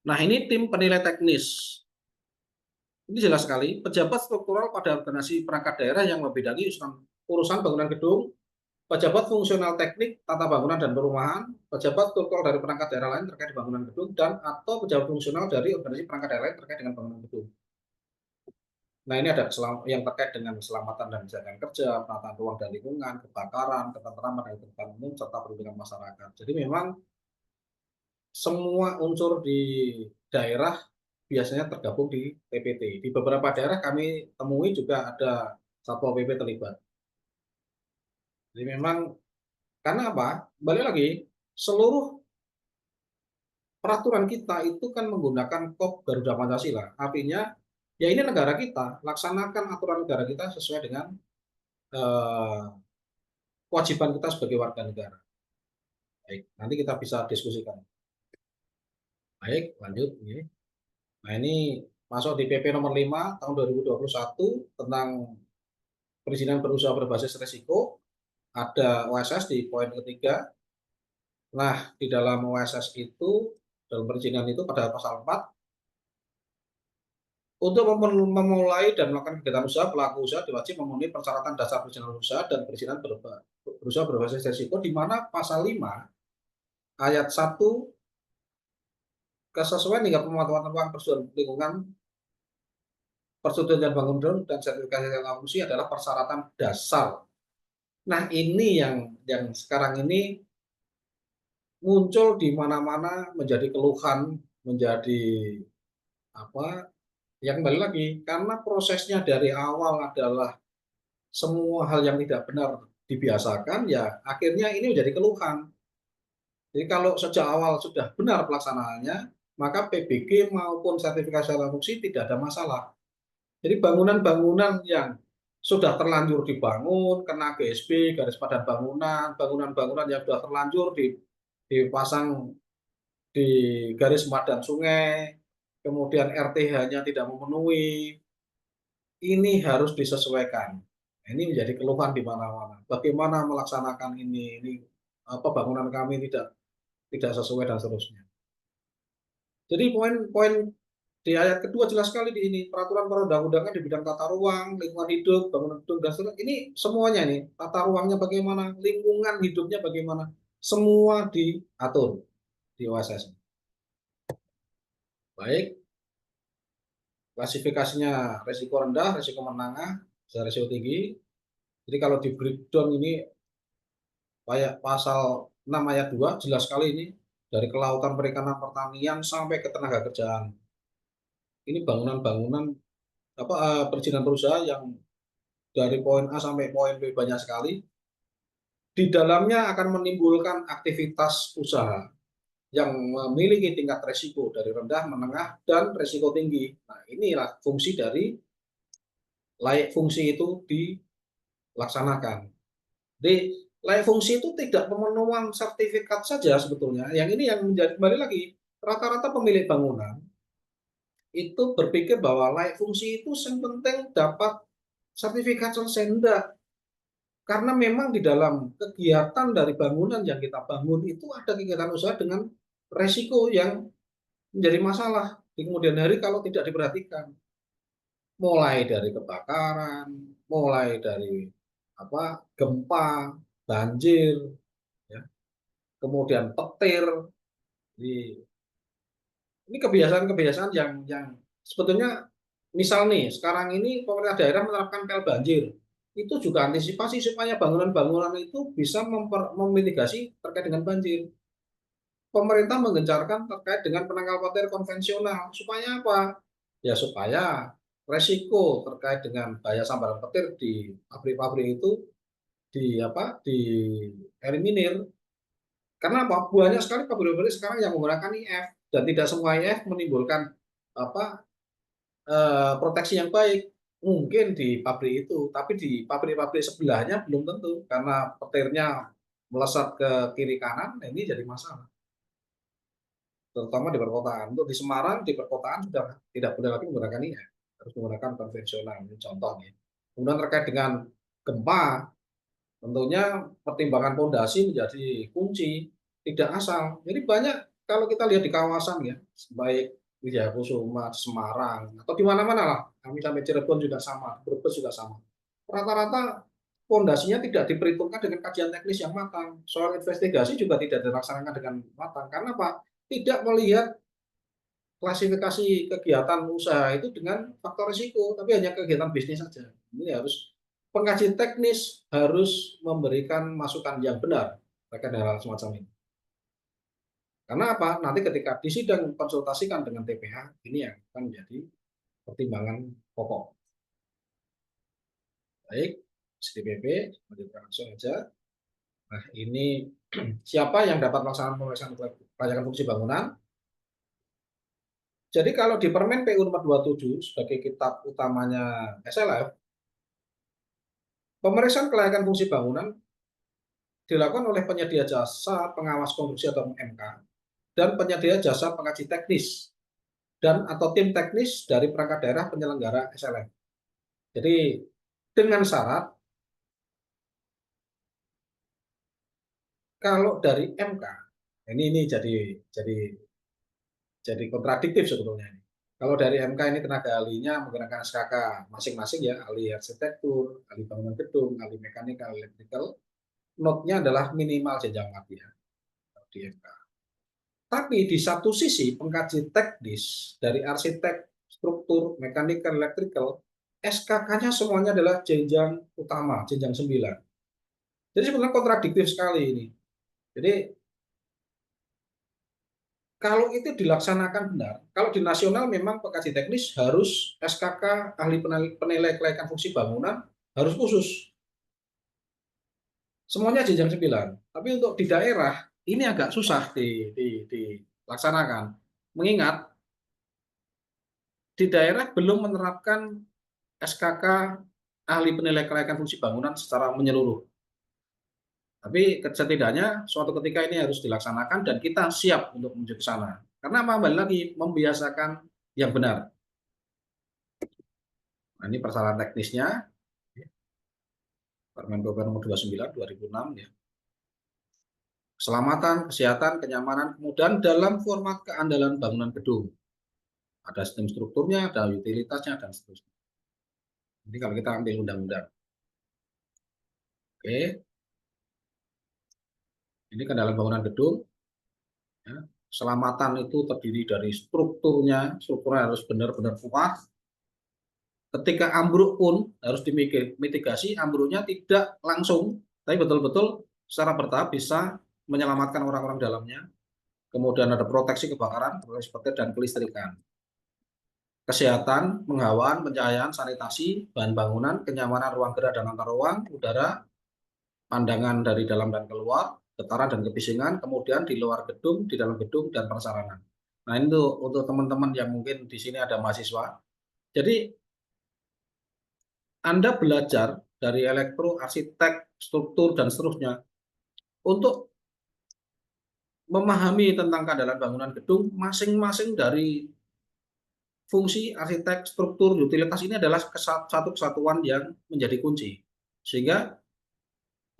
Nah, ini tim penilai teknis. Ini jelas sekali, pejabat struktural pada organisasi perangkat daerah yang membidangi urusan bangunan gedung, pejabat fungsional teknik tata bangunan dan perumahan, pejabat struktural dari perangkat daerah lain terkait bangunan gedung, dan atau pejabat fungsional dari organisasi perangkat daerah lain terkait dengan bangunan gedung. Nah, ini ada yang terkait dengan keselamatan dan kesehatan kerja, penataan ruang dan lingkungan, kebakaran, ketentraman dan ketertiban umum, serta perlindungan masyarakat. Jadi memang semua unsur di daerah biasanya tergabung di TPT. Di beberapa daerah kami temui juga ada Satpol PP terlibat. Jadi memang karena apa? Balik lagi, seluruh peraturan kita itu kan menggunakan KOP Garuda Pancasila. Artinya, ya ini negara kita, laksanakan aturan negara kita sesuai dengan kewajiban kita sebagai warga negara. Baik, nanti kita bisa diskusikan. Baik, lanjut. Nah, ini masuk di PP nomor 5 tahun 2021 tentang perizinan berusaha berbasis risiko. Ada OSS di poin ketiga. Nah, di dalam OSS itu, dalam perizinan itu pada pasal 4, Untuk memulai dan melakukan kegiatan usaha, pelaku usaha diwajib memenuhi persyaratan dasar perizinan usaha dan perizinan berusaha berbasis risiko, di mana pasal 5 ayat 1 kesesuaian hingga pemanfaatan ruang persetujuan lingkungan, persetujuan bangunan dan sertifikasi fungsi adalah persyaratan dasar. Nah, ini yang sekarang ini muncul di mana-mana menjadi keluhan, menjadi apa? Yang kembali lagi karena prosesnya dari awal adalah semua hal yang tidak benar dibiasakan, ya akhirnya ini menjadi keluhan. Jadi kalau sejak awal sudah benar pelaksanaannya, maka PBG maupun sertifikasi layak fungsi tidak ada masalah. Jadi bangunan-bangunan yang sudah terlanjur dibangun, kena GSB, garis padan bangunan, bangunan-bangunan yang sudah terlanjur dipasang di garis padan sungai, kemudian RTH-nya tidak memenuhi, ini harus disesuaikan. Ini menjadi keluhan di mana-mana. Bagaimana melaksanakan ini apa bangunan kami tidak sesuai dan seterusnya. Jadi poin-poin di ayat kedua jelas sekali di ini, peraturan perundang-undangan di bidang tata ruang, lingkungan hidup, bangunan gedung dan seterusnya. Ini semuanya nih, tata ruangnya bagaimana, lingkungan hidupnya bagaimana, semua diatur di OSS. Baik, klasifikasinya resiko rendah, resiko menengah, resiko tinggi. Jadi kalau di breakdown ini kayak pasal 6 ayat 2 jelas sekali ini, dari kelautan, perikanan, pertanian sampai ke tenaga kerjaan. Ini bangunan-bangunan perizinan berusaha yang dari poin A sampai poin B banyak sekali. Di dalamnya akan menimbulkan aktivitas usaha yang memiliki tingkat resiko dari rendah, menengah, dan resiko tinggi. Nah, inilah fungsi dari layak fungsi itu dilaksanakan. Jadi layak fungsi itu tidak pemenuhan sertifikat saja sebetulnya. Yang ini yang menjadi kembali lagi rata-rata pemilik bangunan itu berpikir bahwa layak fungsi itu yang penting dapat sertifikat selesai. Enggak. Karena memang di dalam kegiatan dari bangunan yang kita bangun itu ada kegiatan usaha dengan resiko yang menjadi masalah di kemudian hari kalau tidak diperhatikan. Mulai dari kebakaran, mulai dari gempa, banjir, ya, kemudian petir. Ini kebiasaan-kebiasaan yang sebetulnya misal nih sekarang ini pemerintah daerah menerapkan PL banjir, itu juga antisipasi supaya bangunan-bangunan itu bisa memitigasi terkait dengan banjir. Pemerintah menggencarkan terkait dengan penangkal petir konvensional supaya apa? Ya supaya resiko terkait dengan bahaya sambaran petir di pabrik-pabrik itu dieliminir. Karena apa? Banyak sekali pabrik-pabrik sekarang yang menggunakan IF dan tidak semua IF menimbulkan apa proteksi yang baik. Mungkin di pabrik itu, tapi di pabrik-pabrik sebelahnya belum tentu karena petirnya melesat ke kiri kanan, nah ini jadi masalah. Terutama di perkotaan. Untuk di Semarang di perkotaan sudah tidak boleh lagi menggunakan IF, harus menggunakan konvensional. Ini contohnya. Kemudian terkait dengan gempa, tentunya pertimbangan pondasi menjadi kunci, tidak asal. Jadi banyak kalau kita lihat di kawasan ya, baik Wijayakusuma, Semarang, atau di mana-mana lah. Kami sampai Cirebon juga sama, Brebes juga sama. Rata-rata pondasinya tidak diperhitungkan dengan kajian teknis yang matang. Soal investigasi juga tidak dilaksanakan dengan matang. Karena apa? Tidak melihat klasifikasi kegiatan usaha itu dengan faktor risiko, tapi hanya kegiatan bisnis saja. Ini harus pengkaji teknis harus memberikan masukan yang benar terkait hal semacam ini. Karena apa? Nanti ketika disidang konsultasikan dengan TPH, ini yang akan menjadi pertimbangan pokok. Baik, SDPP, langsung saja. Nah, ini siapa yang dapat melaksanakan pemeriksaan kelayakan fungsi bangunan? Jadi kalau di Permen PU nomor 27 sebagai kitab utamanya SLF, pemeriksaan kelayakan fungsi bangunan dilakukan oleh penyedia jasa pengawas konstruksi atau MK dan penyedia jasa pengkaji teknis dan atau tim teknis dari perangkat daerah penyelenggara SLF. Jadi dengan syarat kalau dari MK ini jadi kontradiktif sebetulnya ini. Kalau dari MK ini tenaga ahlinya menggunakan SKK masing-masing ya, ahli arsitektur, ahli bangunan gedung, ahli mekanikal, elektrikal. Note-nya adalah minimal jenjang 4 ya di MK. Tapi di satu sisi pengkaji teknis dari arsitek, struktur, mekanikal, elektrikal, SKK-nya semuanya adalah jenjang utama, jenjang 9. Jadi sebenarnya kontradiktif sekali ini. Jadi kalau itu dilaksanakan benar, kalau di nasional memang pengkaji teknis harus SKK ahli penilai kelayakan fungsi bangunan harus khusus. Semuanya jenjang 9. Tapi untuk di daerah ini agak susah dilaksanakan. Mengingat di daerah belum menerapkan SKK ahli penilai kelayakan fungsi bangunan secara menyeluruh. Tapi setidaknya suatu ketika ini harus dilaksanakan dan kita siap untuk menuju ke sana. Karena kembali lagi membiasakan yang benar. Nah, ini persyaratan teknisnya. Permen PUPR nomor 29 2006 ya. Keselamatan, kesehatan, kenyamanan, kemudahan dalam format keandalan bangunan gedung. Ada sistem strukturnya, ada utilitasnya, dan seterusnya. Jadi kalau kita ambil undang-undang. Oke. Ini keandalan bangunan gedung. Ya. Keselamatan itu terdiri dari strukturnya harus benar-benar kuat. Ketika ambruk pun harus dimitigasi, ambruknya tidak langsung, tapi betul-betul secara bertahap bisa menyelamatkan orang-orang dalamnya. Kemudian ada proteksi kebakaran, proteksi petir, dan kelistrikan. Kesehatan, penghawaan, pencahayaan, sanitasi, bahan bangunan, kenyamanan ruang gerak dan antar ruang, udara, pandangan dari dalam dan keluar, getaran dan kebisingan, kemudian di luar gedung, di dalam gedung, dan prasarana. Nah, ini untuk teman-teman yang mungkin di sini ada mahasiswa. Jadi, Anda belajar dari elektro, arsitek, struktur, dan seterusnya untuk memahami tentang keandalan bangunan gedung, masing-masing dari fungsi arsitek, struktur, utilitas ini adalah satu kesatuan yang menjadi kunci. Sehingga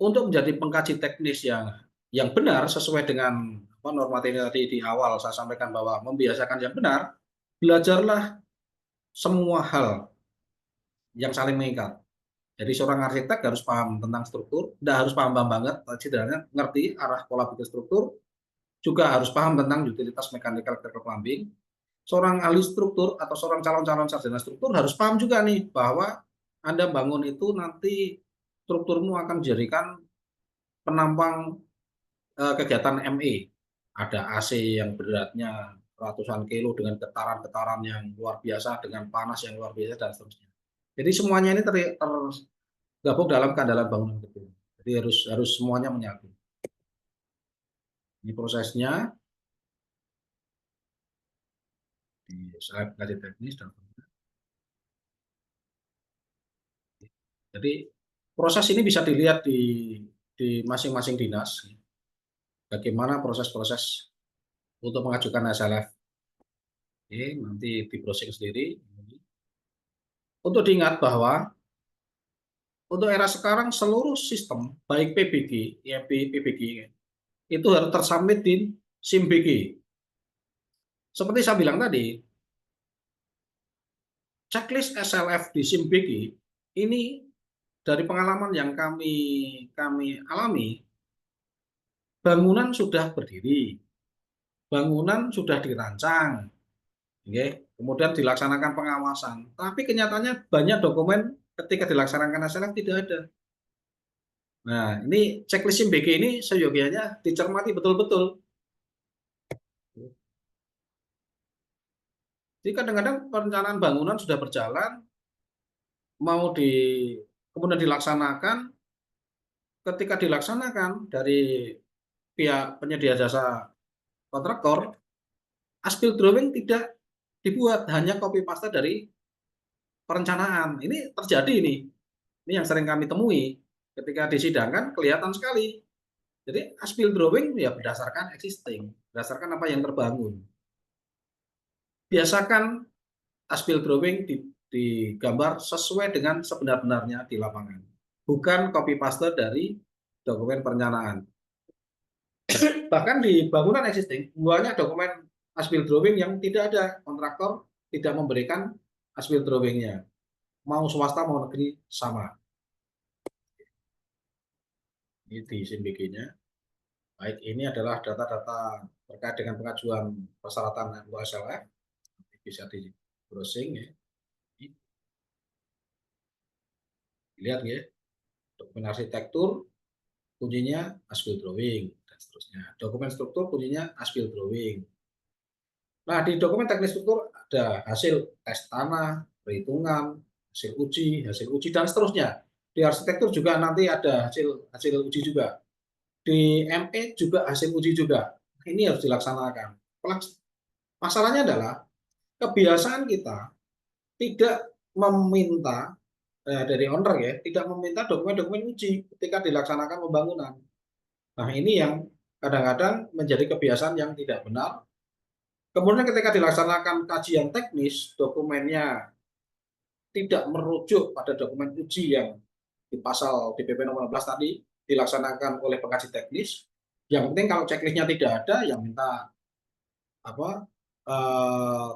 untuk menjadi pengkaji teknis yang benar sesuai dengan normatif tadi di awal saya sampaikan bahwa membiasakan yang benar, belajarlah semua hal yang saling mengikat. Jadi seorang arsitek harus paham tentang struktur, tidak harus paham banget, setidaknya ngerti arah pola pikir struktur, juga harus paham tentang utilitas mekanikal, electrical, plumbing. Seorang ahli struktur atau seorang calon-calon sarjana struktur harus paham juga nih bahwa Anda bangun itu nanti strukturmu akan dijadikan penampang kegiatan ME. Ada AC yang beratnya ratusan kilo dengan getaran-getaran yang luar biasa, dengan panas yang luar biasa, dan seterusnya. Jadi semuanya ini tergabung dalam keandalan bangunan gedung. Jadi harus semuanya menyatu. Ini prosesnya di slide kaji teknis dan jadi proses ini bisa dilihat di masing-masing dinas. Bagaimana proses-proses untuk mengajukan SLF. Oke, nanti di browsing sendiri. Untuk diingat bahwa untuk era sekarang seluruh sistem, baik PBG, IMP, PBG, itu harus tersubmit di SIMBG. Seperti saya bilang tadi, checklist SLF di SIMBG ini dari pengalaman yang kami alami, bangunan sudah berdiri, bangunan sudah dirancang, kemudian dilaksanakan pengawasan. Tapi kenyataannya banyak dokumen ketika dilaksanakan SLF tidak ada. Nah, ini checklist SIMBG ini seyogianya dicermati betul-betul. Jadi kadang-kadang perencanaan bangunan sudah berjalan, kemudian dilaksanakan, ketika dilaksanakan dari pihak penyedia jasa kontraktor, as-built drawing tidak dibuat, hanya copy paste dari perencanaan. Ini terjadi ini yang sering kami temui ketika disidangkan, kelihatan sekali. Jadi as-built drawing ya berdasarkan existing, berdasarkan apa yang terbangun. Biasakan as-built drawing digambar sesuai dengan sebenar-benarnya di lapangan, bukan copy paste dari dokumen perencanaan. Bahkan di bangunan existing banyak dokumen as-built drawing yang tidak ada kontraktor tidak memberikan as-built drawing-nya. Mau swasta mau negeri sama. Ini di SIMBG-nya. Baik, ini adalah data-data terkait dengan pengajuan persyaratan untuk SLF. Bisa di browsing ya. Lihat ya, dokumen arsitektur kuncinya as-built drawing dan seterusnya. Dokumen struktur kuncinya as-built drawing. Nah, di dokumen teknis struktur ada hasil tes tanah, perhitungan, hasil uji dan seterusnya. Di arsitektur juga nanti ada hasil uji juga. Di ME juga hasil uji juga. Ini harus dilaksanakan. Masalahnya adalah kebiasaan kita tidak meminta dari owner ya, tidak meminta dokumen-dokumen uji ketika dilaksanakan pembangunan. Nah, ini yang kadang-kadang menjadi kebiasaan yang tidak benar. Kemudian ketika dilaksanakan kajian teknis, dokumennya tidak merujuk pada dokumen uji yang di pasal DPP nomor 16 tadi dilaksanakan oleh pengkaji teknis. Yang penting kalau checklistnya tidak ada, yang minta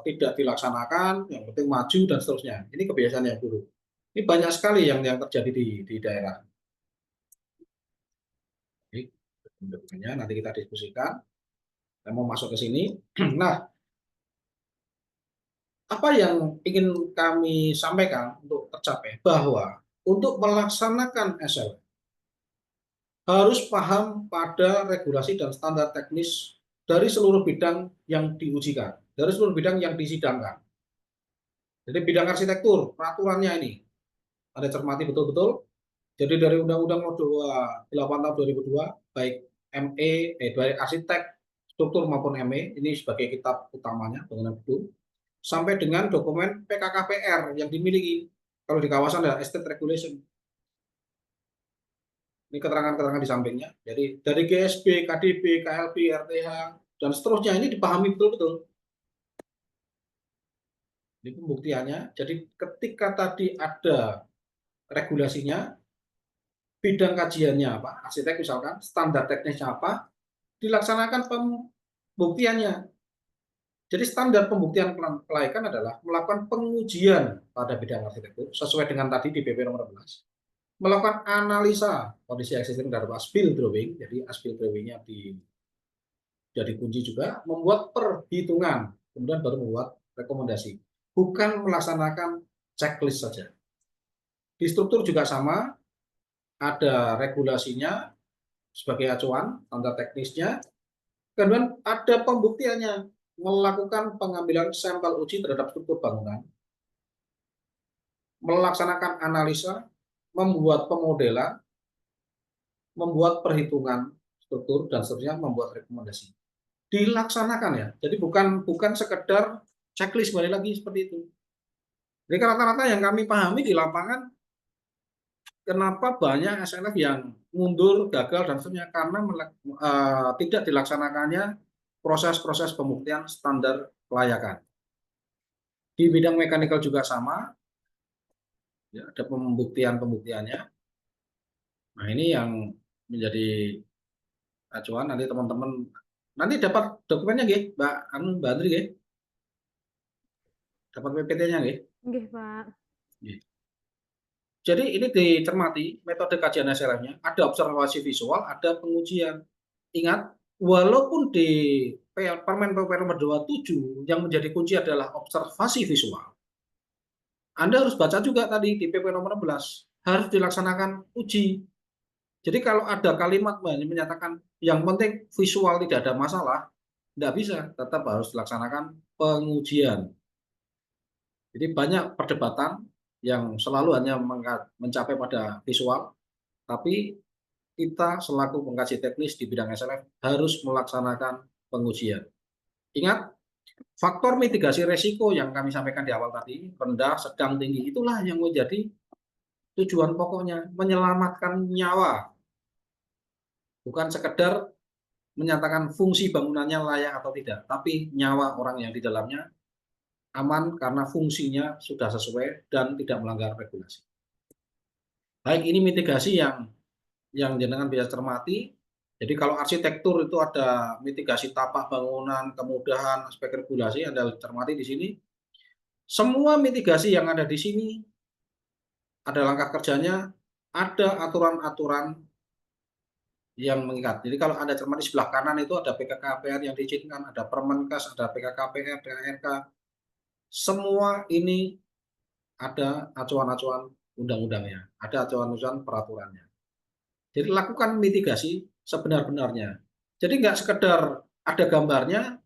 tidak dilaksanakan, yang penting maju dan seterusnya. Ini kebiasaan yang buruk. Ini banyak sekali yang terjadi di daerah. Jadi, dokumennya nanti kita diskusikan. Saya mau masuk ke sini. Nah, apa yang ingin kami sampaikan untuk tercapai bahwa untuk melaksanakan SLF harus paham pada regulasi dan standar teknis dari seluruh bidang yang diujikan, dari seluruh bidang yang disidangkan. Jadi bidang arsitektur, peraturannya ini ada cermati betul-betul. Jadi dari Undang-Undang Nomor 28 Tahun 2002, baik baik arsitek, struktur maupun ME, ini sebagai kitab utamanya, bangunan gedung, sampai dengan dokumen PKKPR yang dimiliki kalau di kawasan adalah Estate Regulation. Ini keterangan-keterangan di sampingnya. Jadi dari GSB, KDB, KLB, RTH, dan seterusnya ini dipahami betul-betul. Ini pembuktiannya. Jadi ketika tadi ada regulasinya, bidang kajiannya apa, arsitek misalkan, standar teknisnya apa, dilaksanakan pembuktiannya. Jadi standar pembuktian kelaikan adalah melakukan pengujian pada bidang arsitektur sesuai dengan tadi di PP nomor 11, melakukan analisa kondisi existing terhadap as-built drawing, jadi as-built drawing-nya jadi kunci juga, membuat perhitungan, kemudian baru membuat rekomendasi, bukan melaksanakan checklist saja. Di struktur juga sama, ada regulasinya sebagai acuan, standar teknisnya, kemudian ada pembuktiannya, melakukan pengambilan sampel uji terhadap struktur bangunan, melaksanakan analisa, membuat pemodelan, membuat perhitungan struktur, dan seterusnya, membuat rekomendasi. Dilaksanakan ya, jadi bukan sekedar checklist, kembali lagi seperti itu. Jadi rata-rata yang kami pahami di lapangan, kenapa banyak SLF yang mundur, gagal, dan seterusnya, karena tidak dilaksanakannya proses-proses pembuktian standar kelayakan. Di bidang mekanikal juga sama, ya, ada pembuktiannya. Nah, ini yang menjadi acuan. Nanti teman-teman nanti dapat dokumennya nggih, Mbak Andri nggih. Dapat PPT-nya nggih. Nggih, Pak. Nggih. Jadi ini dicermati metode kajian SLF-nya, ada observasi visual, ada pengujian. Ingat, walaupun di Permen PUPR nomor 27 yang menjadi kunci adalah observasi visual, Anda harus baca juga tadi di PP nomor 11, harus dilaksanakan uji. Jadi kalau ada kalimat menyatakan yang penting visual tidak ada masalah, tidak bisa, tetap harus dilaksanakan pengujian. Jadi banyak perdebatan yang selalu hanya mencapai pada visual, tapi kita selaku pengkaji teknis di bidang SLF harus melaksanakan pengujian. Ingat, faktor mitigasi resiko yang kami sampaikan di awal tadi, rendah, sedang, tinggi, itulah yang menjadi tujuan pokoknya, menyelamatkan nyawa. Bukan sekedar menyatakan fungsi bangunannya layak atau tidak, tapi nyawa orang yang di dalamnya aman karena fungsinya sudah sesuai dan tidak melanggar regulasi. Baik, ini mitigasi yang jenengan bisa cermati. Jadi kalau arsitektur itu ada mitigasi tapak bangunan, kemudahan, aspek regulasi, Anda cermati di sini. Semua mitigasi yang ada di sini ada langkah kerjanya, ada aturan-aturan yang mengikat. Jadi kalau Anda cermati di sebelah kanan itu ada PKKPR yang diizinkan, ada Permenkes, ada PKKPR, PKRK. Semua ini ada acuan-acuan undang-undangnya, ada acuan-acuan peraturannya. Jadi lakukan mitigasi sebenar-benarnya. Jadi nggak sekedar ada gambarnya,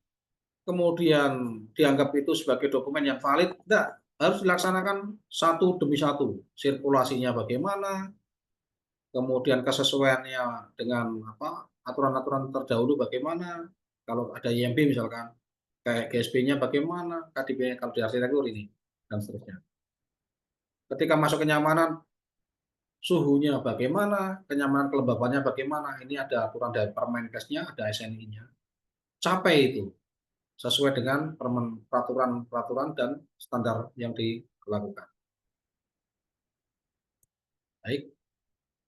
kemudian dianggap itu sebagai dokumen yang valid, enggak. Harus dilaksanakan satu demi satu. Sirkulasinya bagaimana, kemudian kesesuaiannya dengan aturan-aturan terdahulu bagaimana, kalau ada IMB misalkan, kayak GSB-nya bagaimana, KDP kalau di arsitektur ini, dan seterusnya. Ketika masuk kenyamanan, suhunya bagaimana, kenyamanan kelembabannya bagaimana, ini ada aturan dari Permenkesnya, ada SNI-nya. Capai itu, sesuai dengan peraturan-peraturan dan standar yang dilakukan. Baik,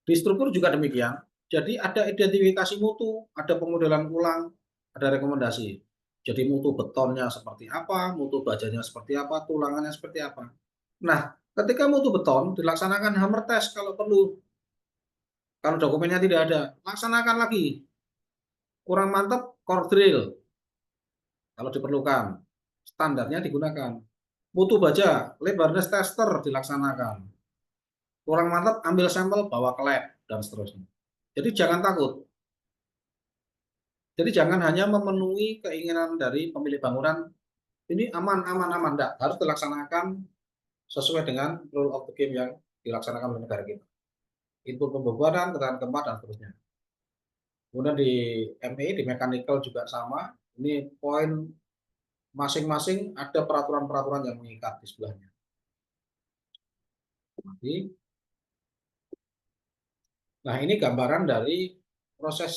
di struktur juga demikian. Jadi ada identifikasi mutu, ada pemodelan ulang, ada rekomendasi. Jadi mutu betonnya seperti apa, mutu bajanya seperti apa, tulangannya seperti apa. Nah, ketika mutu beton dilaksanakan hammer test kalau perlu. Kalau dokumennya tidak ada, laksanakan lagi. Kurang mantap, core drill. Kalau diperlukan, standarnya digunakan. Mutu baja, lab hardness tester dilaksanakan. Kurang mantap, ambil sampel, bawa ke lab, dan seterusnya. Jadi jangan takut. Jadi jangan hanya memenuhi keinginan dari pemilik bangunan, ini aman, aman, aman. Tidak, harus dilaksanakan sesuai dengan rule of the game yang dilaksanakan oleh negara kita. Input pembebanan, tekanan gempa, dan seterusnya. Kemudian di ME, di mechanical juga sama. Ini poin masing-masing ada peraturan-peraturan yang mengikat di sebelahnya. Nah, ini gambaran dari proses.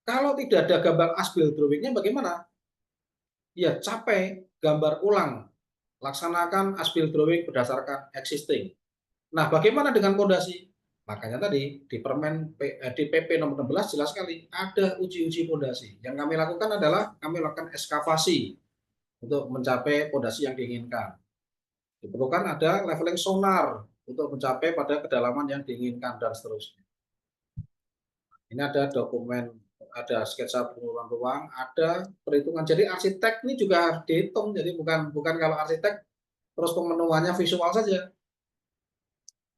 Kalau tidak ada gambar as-built drawing-nya bagaimana? Ya, capai gambar ulang. Laksanakan as-built drawing berdasarkan existing. Nah, bagaimana dengan fondasi? Makanya tadi di di PP nomor 16 jelas sekali ada uji-uji fondasi. Yang kami lakukan adalah kami lakukan ekskavasi untuk mencapai fondasi yang diinginkan. Diperlukan ada leveling sonar untuk mencapai pada kedalaman yang diinginkan dan seterusnya. Ini ada dokumen, ada sketsa ruang-ruang, ada perhitungan. Jadi arsitek ini juga harus dihitung. Jadi bukan kalau arsitek terus pemenuhannya visual saja.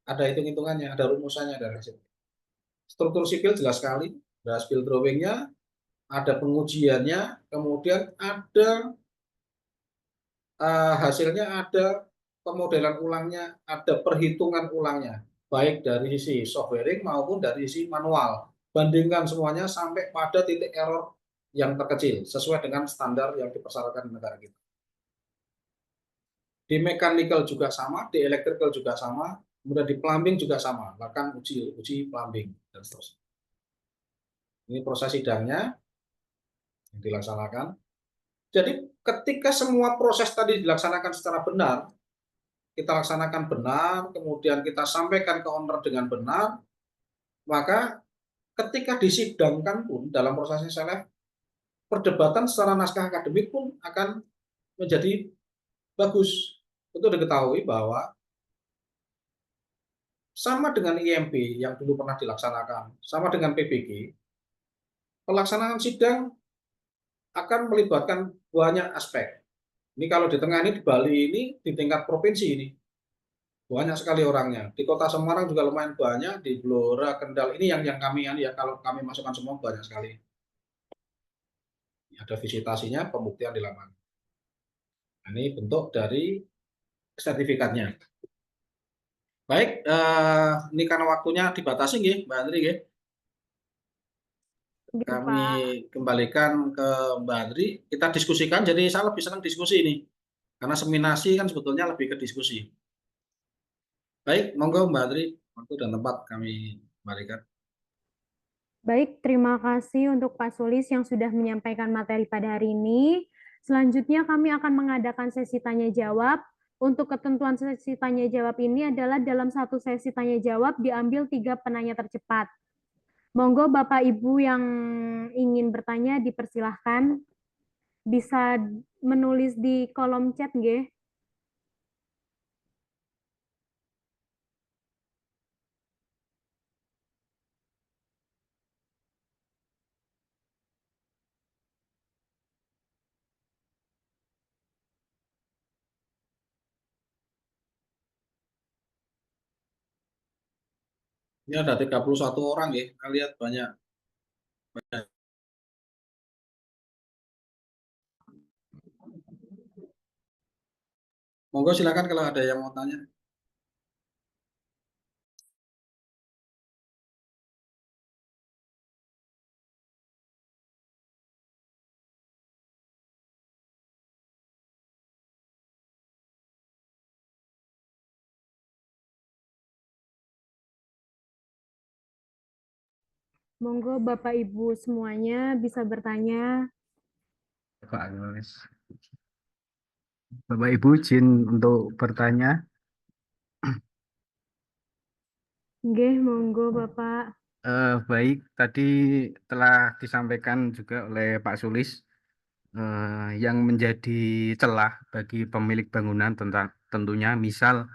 Ada hitung-hitungannya, ada rumusannya dari arsitek. Struktur sipil jelas sekali, ada spill drawing-nya, ada pengujiannya, kemudian ada hasilnya, ada pemodelan ulangnya, ada perhitungan ulangnya, baik dari sisi softwaring maupun dari sisi manual. Bandingkan semuanya sampai pada titik error yang terkecil, sesuai dengan standar yang dipersyaratkan di negara kita. Di mechanical juga sama, di electrical juga sama, kemudian di plumbing juga sama, bahkan uji plumbing, dan seterusnya. Ini proses sidangnya yang dilaksanakan. Jadi ketika semua proses tadi dilaksanakan secara benar, kita laksanakan benar, kemudian kita sampaikan ke owner dengan benar, maka ketika disidangkan pun dalam prosesnya seleb, perdebatan secara naskah akademik pun akan menjadi bagus. Untuk diketahui bahwa sama dengan IMB yang dulu pernah dilaksanakan, sama dengan PBG, pelaksanaan sidang akan melibatkan banyak aspek. Ini kalau di tengah ini, di Bali ini, di tingkat provinsi ini, banyak sekali orangnya. Di Kota Semarang juga lumayan banyak, di Blora, Kendal, ini yang kami, ya kalau kami masukkan semua banyak sekali. Ada visitasinya, pembuktian di lapangan. Nah, ini bentuk dari sertifikatnya. Baik, ini karena waktunya dibatasi, Mbak Andri. Kami kembalikan ke Mbak Andri, kita diskusikan. Jadi saya lebih senang diskusi ini, karena seminasi kan sebetulnya lebih ke diskusi. Baik, monggo Mbak Andri, waktu dan tempat kami kembalikan. Baik, terima kasih untuk Pak Sulis yang sudah menyampaikan materi pada hari ini. Selanjutnya kami akan mengadakan sesi tanya-jawab. Untuk ketentuan sesi tanya-jawab ini adalah dalam satu sesi tanya-jawab diambil 3 penanya tercepat. Monggo Bapak Ibu yang ingin bertanya dipersilahkan. bisa menulis di kolom chat nggih. Ini ada 31 orang ya. Kita lihat banyak. Monggo silakan kalau ada yang mau tanya. Monggo Bapak Ibu semuanya bisa bertanya. Pak Agnes. Bapak Ibu izin untuk bertanya. Nggih, monggo Bapak. Baik, tadi telah disampaikan juga oleh Pak Sulis yang menjadi celah bagi pemilik bangunan tentang tentunya misal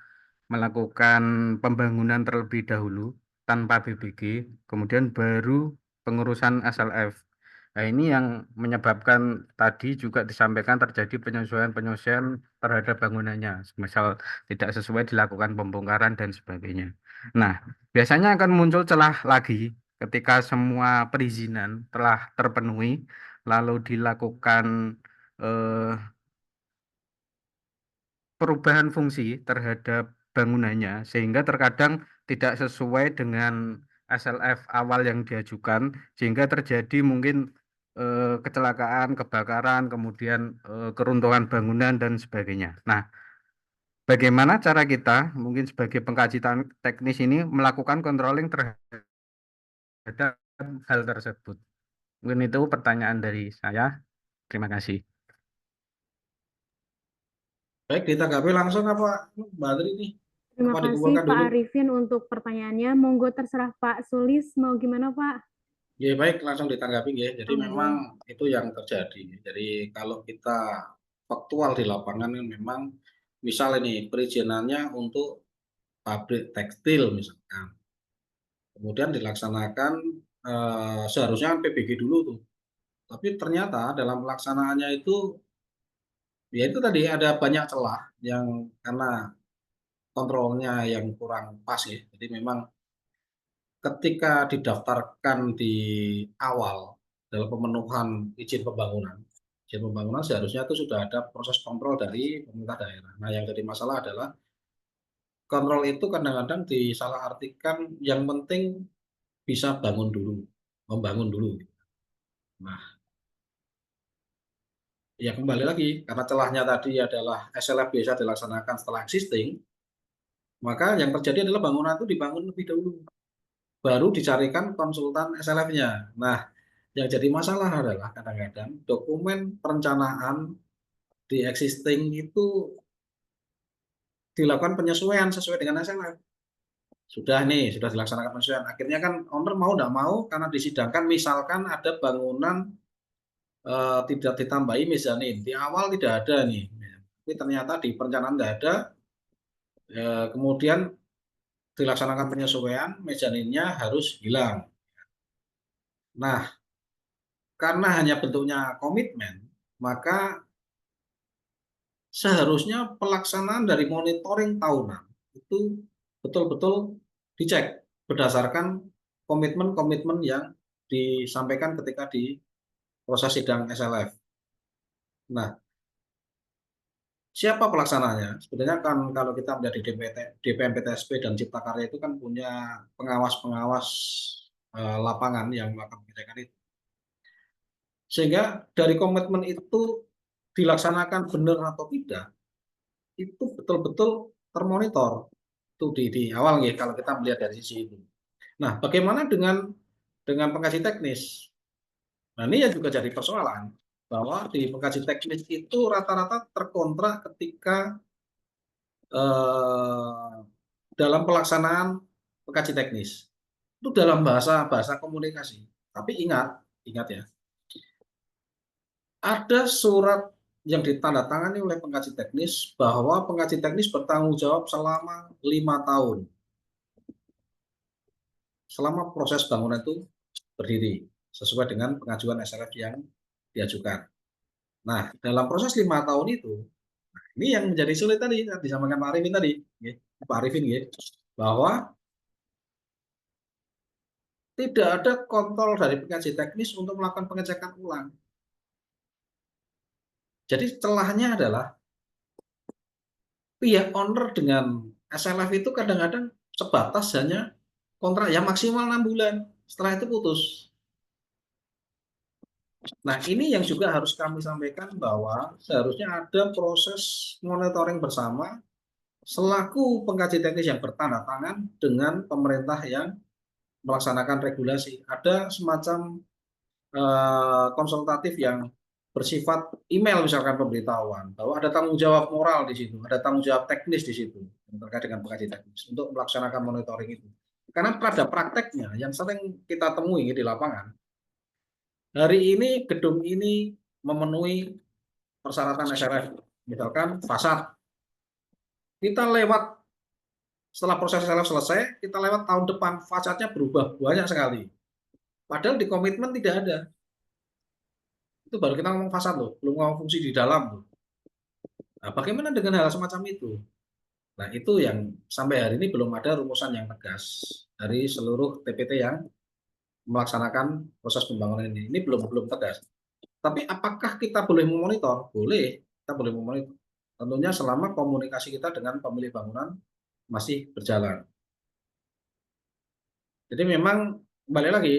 melakukan pembangunan terlebih dahulu tanpa BBG, kemudian baru pengurusan SLF. Nah, ini yang menyebabkan tadi juga disampaikan terjadi penyesuaian-penyesuaian terhadap bangunannya, misal tidak sesuai dilakukan pembongkaran dan sebagainya. Nah, biasanya akan muncul celah lagi ketika semua perizinan telah terpenuhi, lalu dilakukan eh, perubahan fungsi terhadap bangunannya sehingga terkadang tidak sesuai dengan SLF awal yang diajukan sehingga terjadi mungkin kecelakaan, kebakaran, kemudian keruntuhan bangunan dan sebagainya. Nah, bagaimana cara kita mungkin sebagai pengkaji teknis ini melakukan controlling terhadap hal tersebut? Mungkin itu pertanyaan dari saya. Terima kasih. Baik, ditanggapi langsung apa Mbak Adri ini? Terima Apa kasih dikumpulkan Pak dulu? Arifin untuk pertanyaannya. Monggo terserah Pak Sulis mau gimana Pak? Ya baik, langsung ditanggapi ya. Jadi Monggo. memang itu yang terjadi. Jadi kalau kita faktual di lapangan kan memang misal ini perizinannya untuk pabrik tekstil misalkan. Kemudian dilaksanakan seharusnya kan PBG dulu tuh. Tapi ternyata dalam pelaksanaannya itu ya itu tadi ada banyak celah yang karena kontrolnya yang kurang pas ya. Jadi memang ketika didaftarkan di awal dalam pemenuhan izin pembangunan seharusnya itu sudah ada proses kontrol dari pemerintah daerah. Nah, yang jadi masalah adalah kontrol itu kadang-kadang disalahartikan yang penting bisa bangun dulu, membangun dulu. Nah, ya kembali lagi karena celahnya tadi adalah SLF bisa dilaksanakan setelah existing, maka yang terjadi adalah bangunan itu dibangun lebih dahulu, baru dicarikan konsultan SLF-nya. Nah, yang jadi masalah adalah kadang-kadang dokumen perencanaan di existing itu dilakukan penyesuaian sesuai dengan SLF. Sudah nih, sudah dilaksanakan penyesuaian. Akhirnya kan owner mau tidak mau karena disidangkan misalkan ada bangunan tidak ditambahi mezanin. Di awal tidak ada nih. Tapi ternyata di perencanaan tidak ada. Kemudian dilaksanakan penyesuaian, mezaninnya harus hilang. Nah, karena hanya bentuknya komitmen, maka seharusnya pelaksanaan dari monitoring tahunan itu betul-betul dicek berdasarkan komitmen-komitmen yang disampaikan ketika di proses sidang SLF. Nah, siapa pelaksananya? Sebenarnya kan kalau kita melihat di DPMPTSP dan Cipta Karya itu kan punya pengawas-pengawas lapangan yang melakukan pendidikan itu. Sehingga dari komitmen itu dilaksanakan benar atau tidak, itu betul-betul termonitor itu di awal ya kalau kita melihat dari sisi itu. Nah, bagaimana dengan pengkaji teknis? Nah, ini yang juga jadi persoalan bahwa di pengkaji teknis itu rata-rata terkontrak ketika dalam pelaksanaan pengkaji teknis itu dalam bahasa komunikasi. Tapi ingat ya, ada surat yang ditandatangani oleh pengkaji teknis bahwa pengkaji teknis bertanggung jawab selama 5 tahun. Selama proses bangunan itu berdiri, sesuai dengan pengajuan SLF yang diajukan. Nah, dalam proses 5 tahun itu, ini yang menjadi sulit tadi, disampaikan Pak Arifin tadi, Pak Arifin, bahwa tidak ada kontrol dari pengkaji teknis untuk melakukan pengecekan ulang. Jadi celahnya adalah pihak owner dengan SLF itu kadang-kadang sebatas hanya kontrak yang maksimal 6 bulan. Setelah itu putus. Nah, ini yang juga harus kami sampaikan bahwa seharusnya ada proses monitoring bersama selaku pengkaji teknis yang bertanda tangan dengan pemerintah yang melaksanakan regulasi. Ada semacam konsultatif yang bersifat email, misalkan pemberitahuan bahwa ada tanggung jawab moral di situ, ada tanggung jawab teknis di situ terkait dengan pengkaji teknis untuk melaksanakan monitoring itu. Karena pada prakteknya yang sering kita temui di lapangan, hari ini gedung ini memenuhi persyaratan SRF, misalkan fasad. Kita lewat setelah proses SRF selesai, kita lewat tahun depan fasadnya berubah banyak sekali. Padahal di komitmen tidak ada. Itu baru kita ngomong fasad loh, belum ngomong fungsi di dalam loh. Nah, bagaimana dengan hal semacam itu? Nah, itu yang sampai hari ini belum ada rumusan yang tegas dari seluruh TPT yang melaksanakan proses pembangunan ini. Ini belum tegas. Tapi apakah kita boleh memonitor? Boleh, kita boleh memonitor. Tentunya selama komunikasi kita dengan pemilik bangunan masih berjalan. Jadi memang kembali lagi,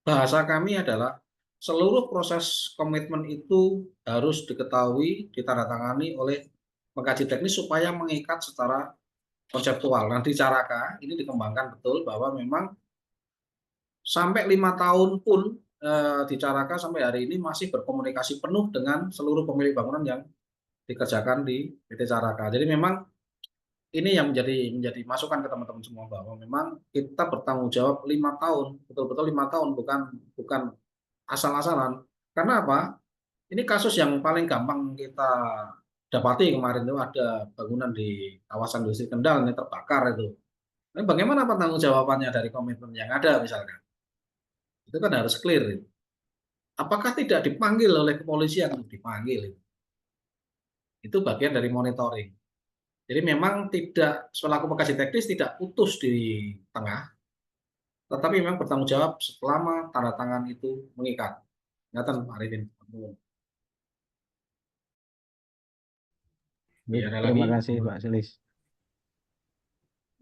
bahasa kami adalah seluruh proses komitmen itu harus diketahui, ditandatangani oleh pengkaji teknis supaya mengikat secara konseptual. Nah, di Caraka ini dikembangkan betul bahwa memang sampai 5 tahun pun di Caraka sampai hari ini masih berkomunikasi penuh dengan seluruh pemilik bangunan yang dikerjakan di PT Caraka. Jadi memang ini yang menjadi masukan ke teman-teman semua bahwa memang kita bertanggung jawab 5 tahun, betul-betul 5 tahun, bukan asal-asalan. Karena apa? Ini kasus yang paling gampang kita dapati kemarin itu ada bangunan di kawasan industri Kendal ini terbakar itu. Nah, bagaimana pertanggung jawabannya dari komitmen yang ada misalkan? Itu kan harus clear. Apakah tidak dipanggil oleh kepolisian? Dipanggil. Itu bagian dari monitoring. Jadi memang tidak, selaku pengkaji teknis tidak putus di tengah, tetapi memang bertanggung jawab selama tanda tangan itu mengikat. Ingatan Pak Arifin. Baik, Ada terima lagi? kasih Pak Sulis.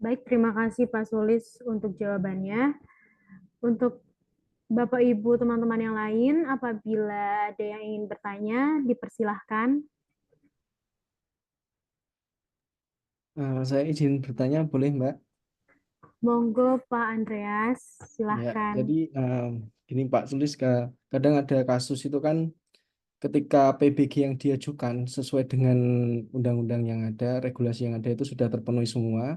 Baik, terima kasih Pak Sulis untuk jawabannya. Untuk Bapak Ibu teman-teman yang lain, apabila ada yang ingin bertanya, dipersilahkan. Saya izin bertanya, boleh Mbak? Monggo Pak Andreas, Ya, silahkan. jadi gini Pak Sulis, kadang ada kasus itu kan ketika PBG yang diajukan sesuai dengan undang-undang yang ada, regulasi yang ada itu sudah terpenuhi semua.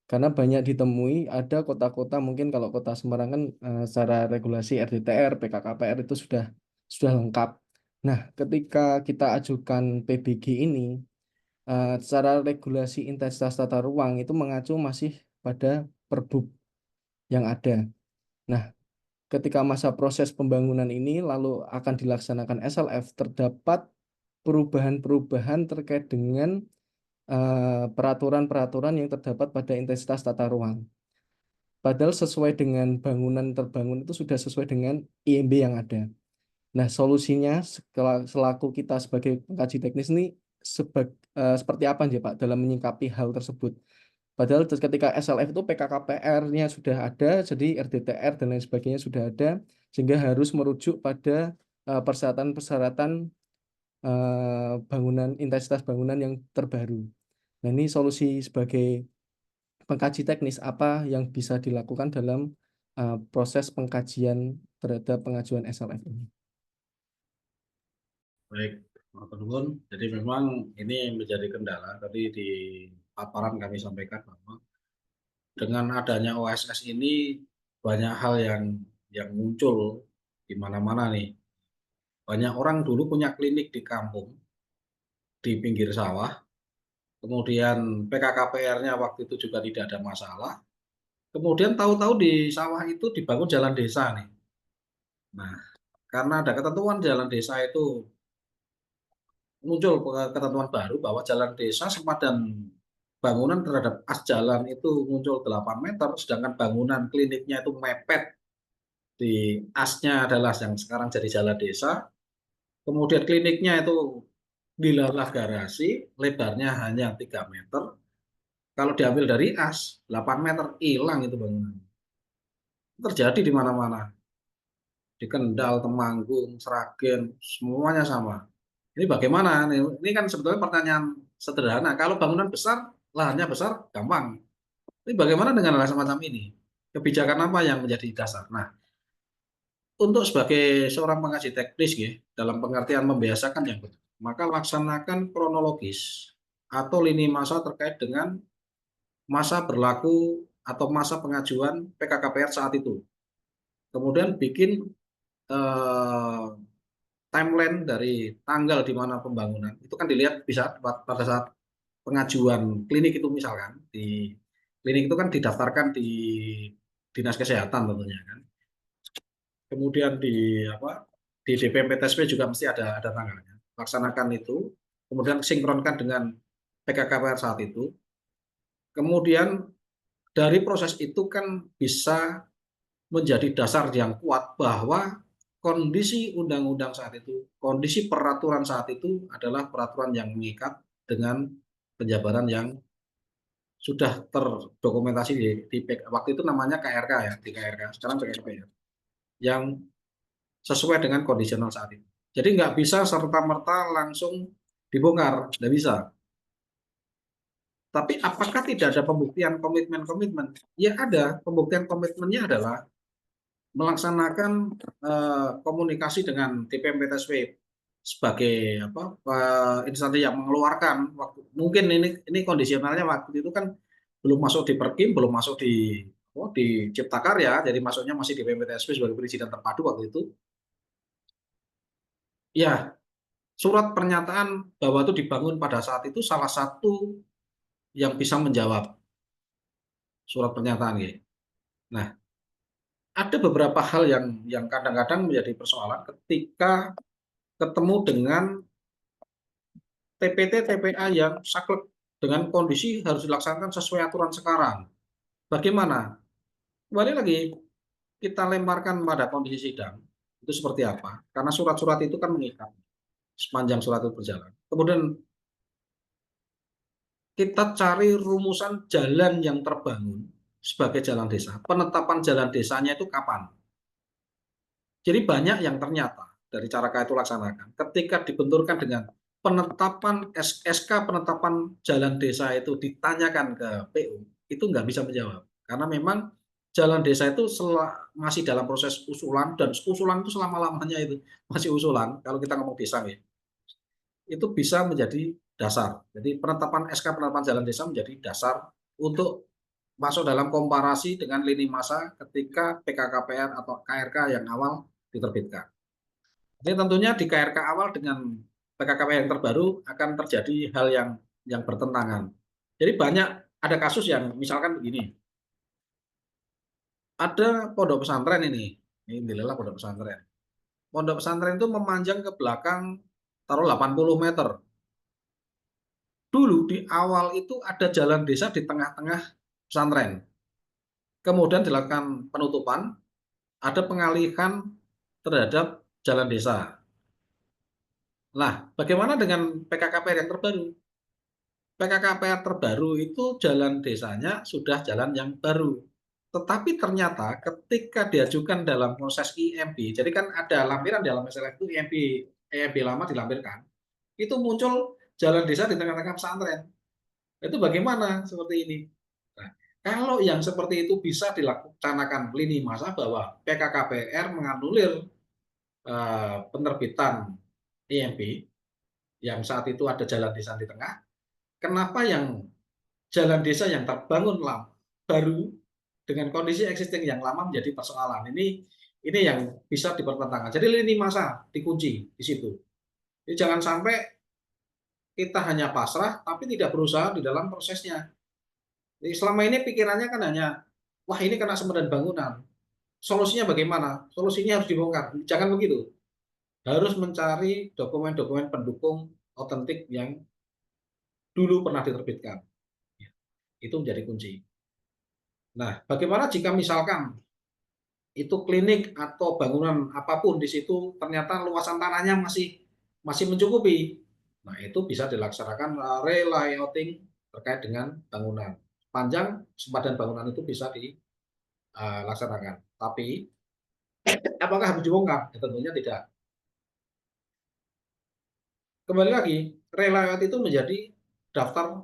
Karena banyak ditemui ada kota-kota, mungkin kalau kota Semarang kan secara regulasi RDTR, PKKPR itu sudah lengkap. Nah, ketika kita ajukan PBG ini, secara regulasi intensitas tata ruang itu mengacu masih pada Perbub yang ada. Nah, ketika masa proses pembangunan ini lalu akan dilaksanakan SLF, terdapat perubahan-perubahan terkait dengan peraturan-peraturan yang terdapat pada intensitas tata ruang. Padahal sesuai dengan bangunan terbangun itu sudah sesuai dengan IMB yang ada. Nah, solusinya selaku kita sebagai pengkaji teknis ini seperti apa aja Pak dalam menyikapi hal tersebut? Padahal ketika SLF itu PKKPR-nya sudah ada, jadi RDTR dan lain sebagainya sudah ada, sehingga harus merujuk pada persyaratan-persyaratan bangunan, intensitas bangunan yang terbaru. Nah, ini solusi sebagai pengkaji teknis apa yang bisa dilakukan dalam proses pengkajian terhadap pengajuan SLF ini. Baik, Pak Nuwun. Jadi memang ini menjadi kendala. Tadi di paparan kami sampaikan bahwa dengan adanya OSS ini banyak hal yang muncul di mana-mana nih. Banyak orang dulu punya klinik di kampung, di pinggir sawah, kemudian PKKPR-nya waktu itu juga tidak ada masalah, kemudian tahu-tahu di sawah itu dibangun jalan desa nih. Nah, karena ada ketentuan jalan desa itu muncul ketentuan baru bahwa jalan desa sepadan bangunan terhadap as jalan itu muncul 8 meter, sedangkan bangunan kliniknya itu mepet di asnya adalah yang sekarang jadi jalan desa. Kemudian kliniknya itu dilalah garasi, lebarnya hanya 3 meter. Kalau diambil dari as, 8 meter, hilang itu bangunan. Terjadi di mana-mana. Di Kendal, Temanggung, Sragen, semuanya sama. Ini bagaimana? Ini kan sebetulnya pertanyaan sederhana. Kalau bangunan besar, lahannya besar, gampang. Ini bagaimana dengan hal semacam ini? Kebijakan apa yang menjadi dasar? Nah, untuk sebagai seorang pengaji teknis, ya, dalam pengertian membiasakan yang betul, maka laksanakan kronologis atau lini masa terkait dengan masa berlaku atau masa pengajuan PKKPR saat itu. Kemudian bikin timeline dari tanggal di mana pembangunan itu kan dilihat bisa pada saat pengajuan klinik itu, misalkan di klinik itu kan didaftarkan di dinas kesehatan tentunya kan, kemudian di DPMPTSP juga mesti ada tanggalnya. Laksanakan itu, kemudian sinkronkan dengan PKKPR saat itu, kemudian dari proses itu kan bisa menjadi dasar yang kuat bahwa kondisi undang-undang saat itu, kondisi peraturan saat itu adalah peraturan yang mengikat dengan penjabaran yang sudah terdokumentasi di waktu itu namanya KRK ya, di KRK, sekarang PKKPR, yang sesuai dengan kondisional saat itu. Jadi nggak bisa serta-merta langsung dibongkar, nggak bisa. Tapi apakah tidak ada pembuktian komitmen-komitmen? Ya ada, pembuktian komitmennya adalah melaksanakan komunikasi dengan DPMPTSP sebagai instansi yang mengeluarkan waktu. Mungkin ini kondisionalnya waktu itu kan belum masuk di Perkim, belum masuk di Cipta Karya, jadi masuknya masih di DPMPTSP sebagai perizinan terpadu waktu itu. Ya, surat pernyataan bahwa itu dibangun pada saat itu salah satu yang bisa menjawab surat pernyataan ya. Nah, ada beberapa hal yang kadang-kadang menjadi persoalan ketika ketemu dengan TPT TPA yang saklek dengan kondisi harus dilaksanakan sesuai aturan sekarang. Bagaimana? Kembali lagi kita lemparkan pada kondisi sidang itu seperti apa? Karena surat-surat itu kan mengikat sepanjang surat itu berjalan. Kemudian kita cari rumusan jalan yang terbangun sebagai jalan desa. Penetapan jalan desanya itu kapan? Jadi banyak yang ternyata dari cara itu laksanakan. Ketika dibenturkan dengan penetapan SK penetapan jalan desa itu ditanyakan ke PU, itu nggak bisa menjawab. Karena memang jalan desa itu masih dalam proses usulan, dan usulan itu selama-lamanya itu masih usulan. Kalau kita ngomong desa ya, itu bisa menjadi dasar. Jadi penetapan SK penetapan jalan desa menjadi dasar untuk masuk dalam komparasi dengan lini masa ketika PKKPR atau KRK yang awal diterbitkan. Jadi tentunya di KRK awal dengan PKKPR yang terbaru akan terjadi hal yang bertentangan. Jadi banyak ada kasus yang misalkan begini. Ada pondok pesantren ini dilelah pondok pesantren. Pondok pesantren itu memanjang ke belakang taruh 80 meter. Dulu di awal itu ada jalan desa di tengah-tengah pesantren. Kemudian dilakukan penutupan, ada pengalihan terhadap jalan desa. Nah, bagaimana dengan PKKPR yang terbaru? PKKPR terbaru itu jalan desanya sudah jalan yang baru. Tetapi ternyata ketika diajukan dalam proses IMB, jadi kan ada lampiran dalam SLF itu IMB lama dilampirkan, itu muncul jalan desa di tengah-tengah pesantren. Itu bagaimana seperti ini? Nah, kalau yang seperti itu bisa dilaksanakan lini masa bahwa PKKPR menganulir penerbitan IMB yang saat itu ada jalan desa di tengah, kenapa yang jalan desa yang terbangun baru dengan kondisi existing yang lama menjadi persoalan? Ini yang bisa dipertentangkan. Jadi lini masa dikunci di situ. Jadi jangan sampai kita hanya pasrah tapi tidak berusaha di dalam prosesnya. Jadi selama ini pikirannya kan hanya, wah ini kena semedan bangunan. Solusinya bagaimana? Solusinya harus dibongkar. Jangan begitu. Harus mencari dokumen-dokumen pendukung otentik yang dulu pernah diterbitkan. Itu menjadi kunci. Nah, bagaimana jika misalkan itu klinik atau bangunan apapun di situ ternyata luasan tanahnya masih mencukupi. Nah, itu bisa dilaksanakan relayouting terkait dengan bangunan. Panjang sempadan bangunan itu bisa dilaksanakan. Tapi apakah harus dibongkar? Ya, tentunya tidak. Kembali lagi, relayout itu menjadi daftar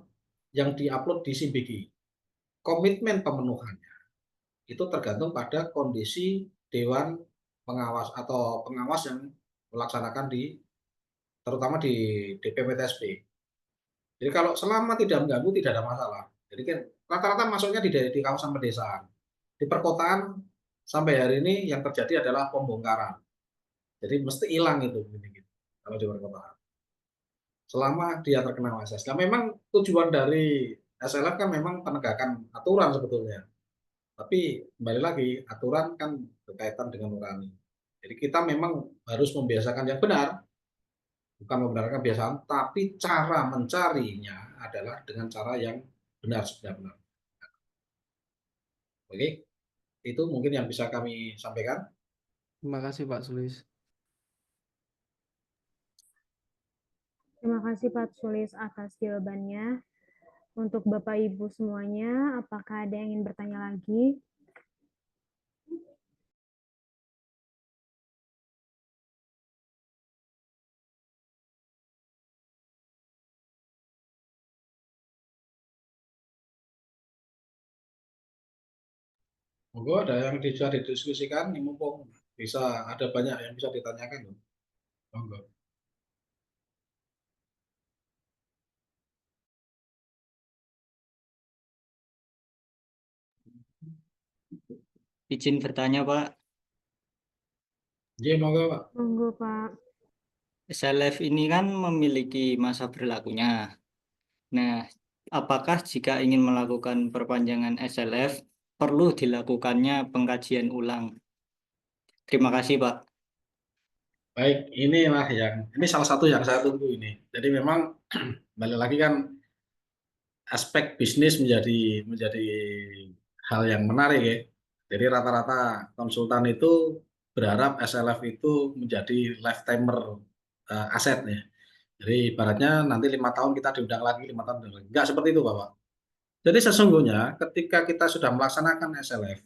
yang diupload di SIMBIGI. Komitmen pemenuhannya itu tergantung pada kondisi Dewan Pengawas atau pengawas yang melaksanakan terutama di DPPTSP. Jadi kalau selama tidak mengganggu tidak ada masalah. Jadi kan rata-rata masuknya di kawasan pedesaan. Di perkotaan sampai hari ini yang terjadi adalah pembongkaran. Jadi mesti hilang itu kalau di perkotaan. Selama dia terkena ASS. Nah, memang tujuan dari SLF kan memang penegakan aturan sebetulnya. Tapi kembali lagi, aturan kan berkaitan dengan nurani. Jadi kita memang harus membiasakan yang benar, bukan membenarkan kebiasaan, tapi cara mencarinya adalah dengan cara yang benar sebenarnya. Oke, itu mungkin yang bisa kami sampaikan. Terima kasih Pak Sulis. Terima kasih Pak Sulis atas jawabannya. Untuk Bapak Ibu semuanya, apakah ada yang ingin bertanya lagi? Monggo ada yang bisa didiskusikan, mumpung bisa ada banyak yang bisa ditanyakan. Monggo. Izin bertanya, Pak. Iya, monggo, Pak. Monggo, Pak. SLF ini kan memiliki masa berlakunya. Nah, apakah jika ingin melakukan perpanjangan SLF, perlu dilakukannya pengkajian ulang? Terima kasih, Pak. Baik, inilah ini salah satu yang saya tunggu ini. Jadi memang balik lagi kan aspek bisnis menjadi hal yang menarik ya. Jadi rata-rata konsultan itu berharap SLF itu menjadi lifetimer asetnya. Jadi ibaratnya nanti 5 tahun kita diundang lagi, 5 tahun diundang lagi. Enggak seperti itu, Bapak. Jadi sesungguhnya ketika kita sudah melaksanakan SLF,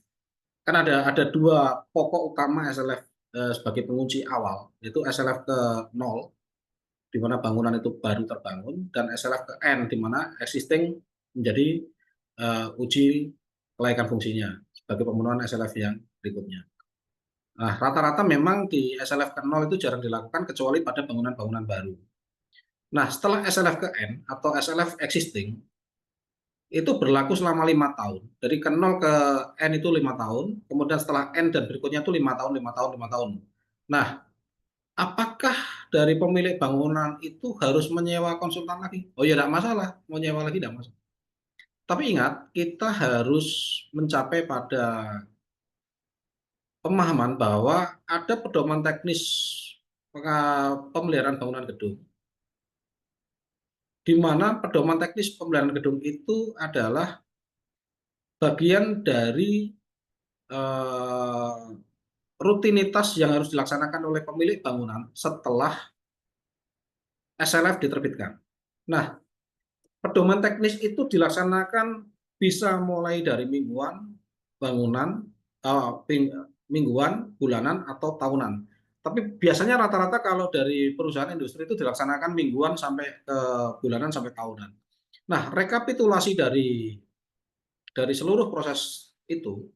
kan ada dua pokok utama SLF sebagai pengunci awal, yaitu SLF ke 0, di mana bangunan itu baru terbangun, dan SLF ke N, di mana existing menjadi uji kelaikan fungsinya sebagai pemenuhan SLF yang berikutnya. Nah, rata-rata memang di SLF ke 0 itu jarang dilakukan kecuali pada bangunan-bangunan baru. Nah, setelah SLF ke N atau SLF existing, itu berlaku selama 5 tahun. Dari ke 0 ke N itu 5 tahun, kemudian setelah N dan berikutnya itu 5 tahun, 5 tahun, 5 tahun. Nah, apakah dari pemilik bangunan itu harus menyewa konsultan lagi? Oh ya, tidak masalah, mau nyewa lagi tidak masalah. Tapi ingat, kita harus mencapai pada pemahaman bahwa ada pedoman teknis pemeliharaan bangunan gedung, di mana pedoman teknis pemeliharaan gedung itu adalah bagian dari rutinitas yang harus dilaksanakan oleh pemilik bangunan setelah SLF diterbitkan. Nah, pedoman teknis itu dilaksanakan bisa mulai dari mingguan, bangunan, mingguan, bulanan, atau tahunan. Tapi biasanya rata-rata kalau dari perusahaan industri itu dilaksanakan mingguan sampai ke bulanan sampai tahunan. Nah, rekapitulasi dari seluruh proses itu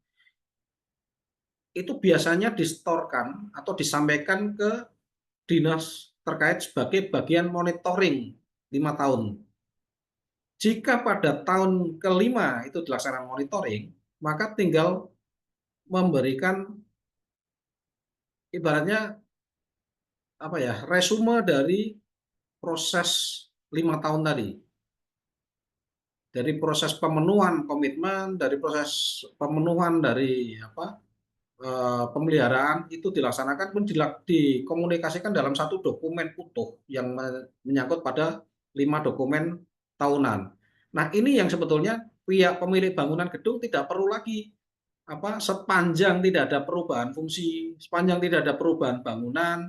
biasanya distorkan atau disampaikan ke dinas terkait sebagai bagian monitoring 5 tahun. Jika pada tahun kelima itu dilaksanakan monitoring, maka tinggal memberikan ibaratnya apa ya, resume dari proses 5 tahun tadi, dari proses pemenuhan komitmen, dari proses pemenuhan dari apa, pemeliharaan itu dilaksanakan pun dikomunikasikan dalam satu dokumen utuh yang menyangkut pada 5 dokumen tahunan. Nah, ini yang sebetulnya pihak pemilik bangunan gedung tidak perlu lagi apa, sepanjang tidak ada perubahan fungsi, sepanjang tidak ada perubahan bangunan,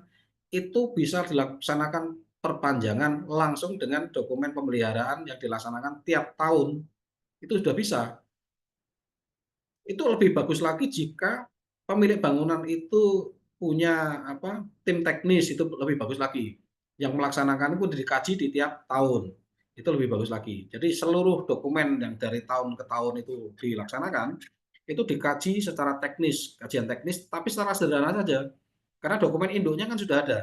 itu bisa dilaksanakan perpanjangan langsung dengan dokumen pemeliharaan yang dilaksanakan tiap tahun. Itu sudah bisa. Itu lebih bagus lagi jika pemilik bangunan itu punya apa, tim teknis, itu lebih bagus lagi. Yang melaksanakan pun dikaji di tiap tahun. Itu lebih bagus lagi. Jadi seluruh dokumen yang dari tahun ke tahun itu dilaksanakan, itu dikaji secara teknis, kajian teknis, tapi secara sederhana saja. Karena dokumen induknya kan sudah ada.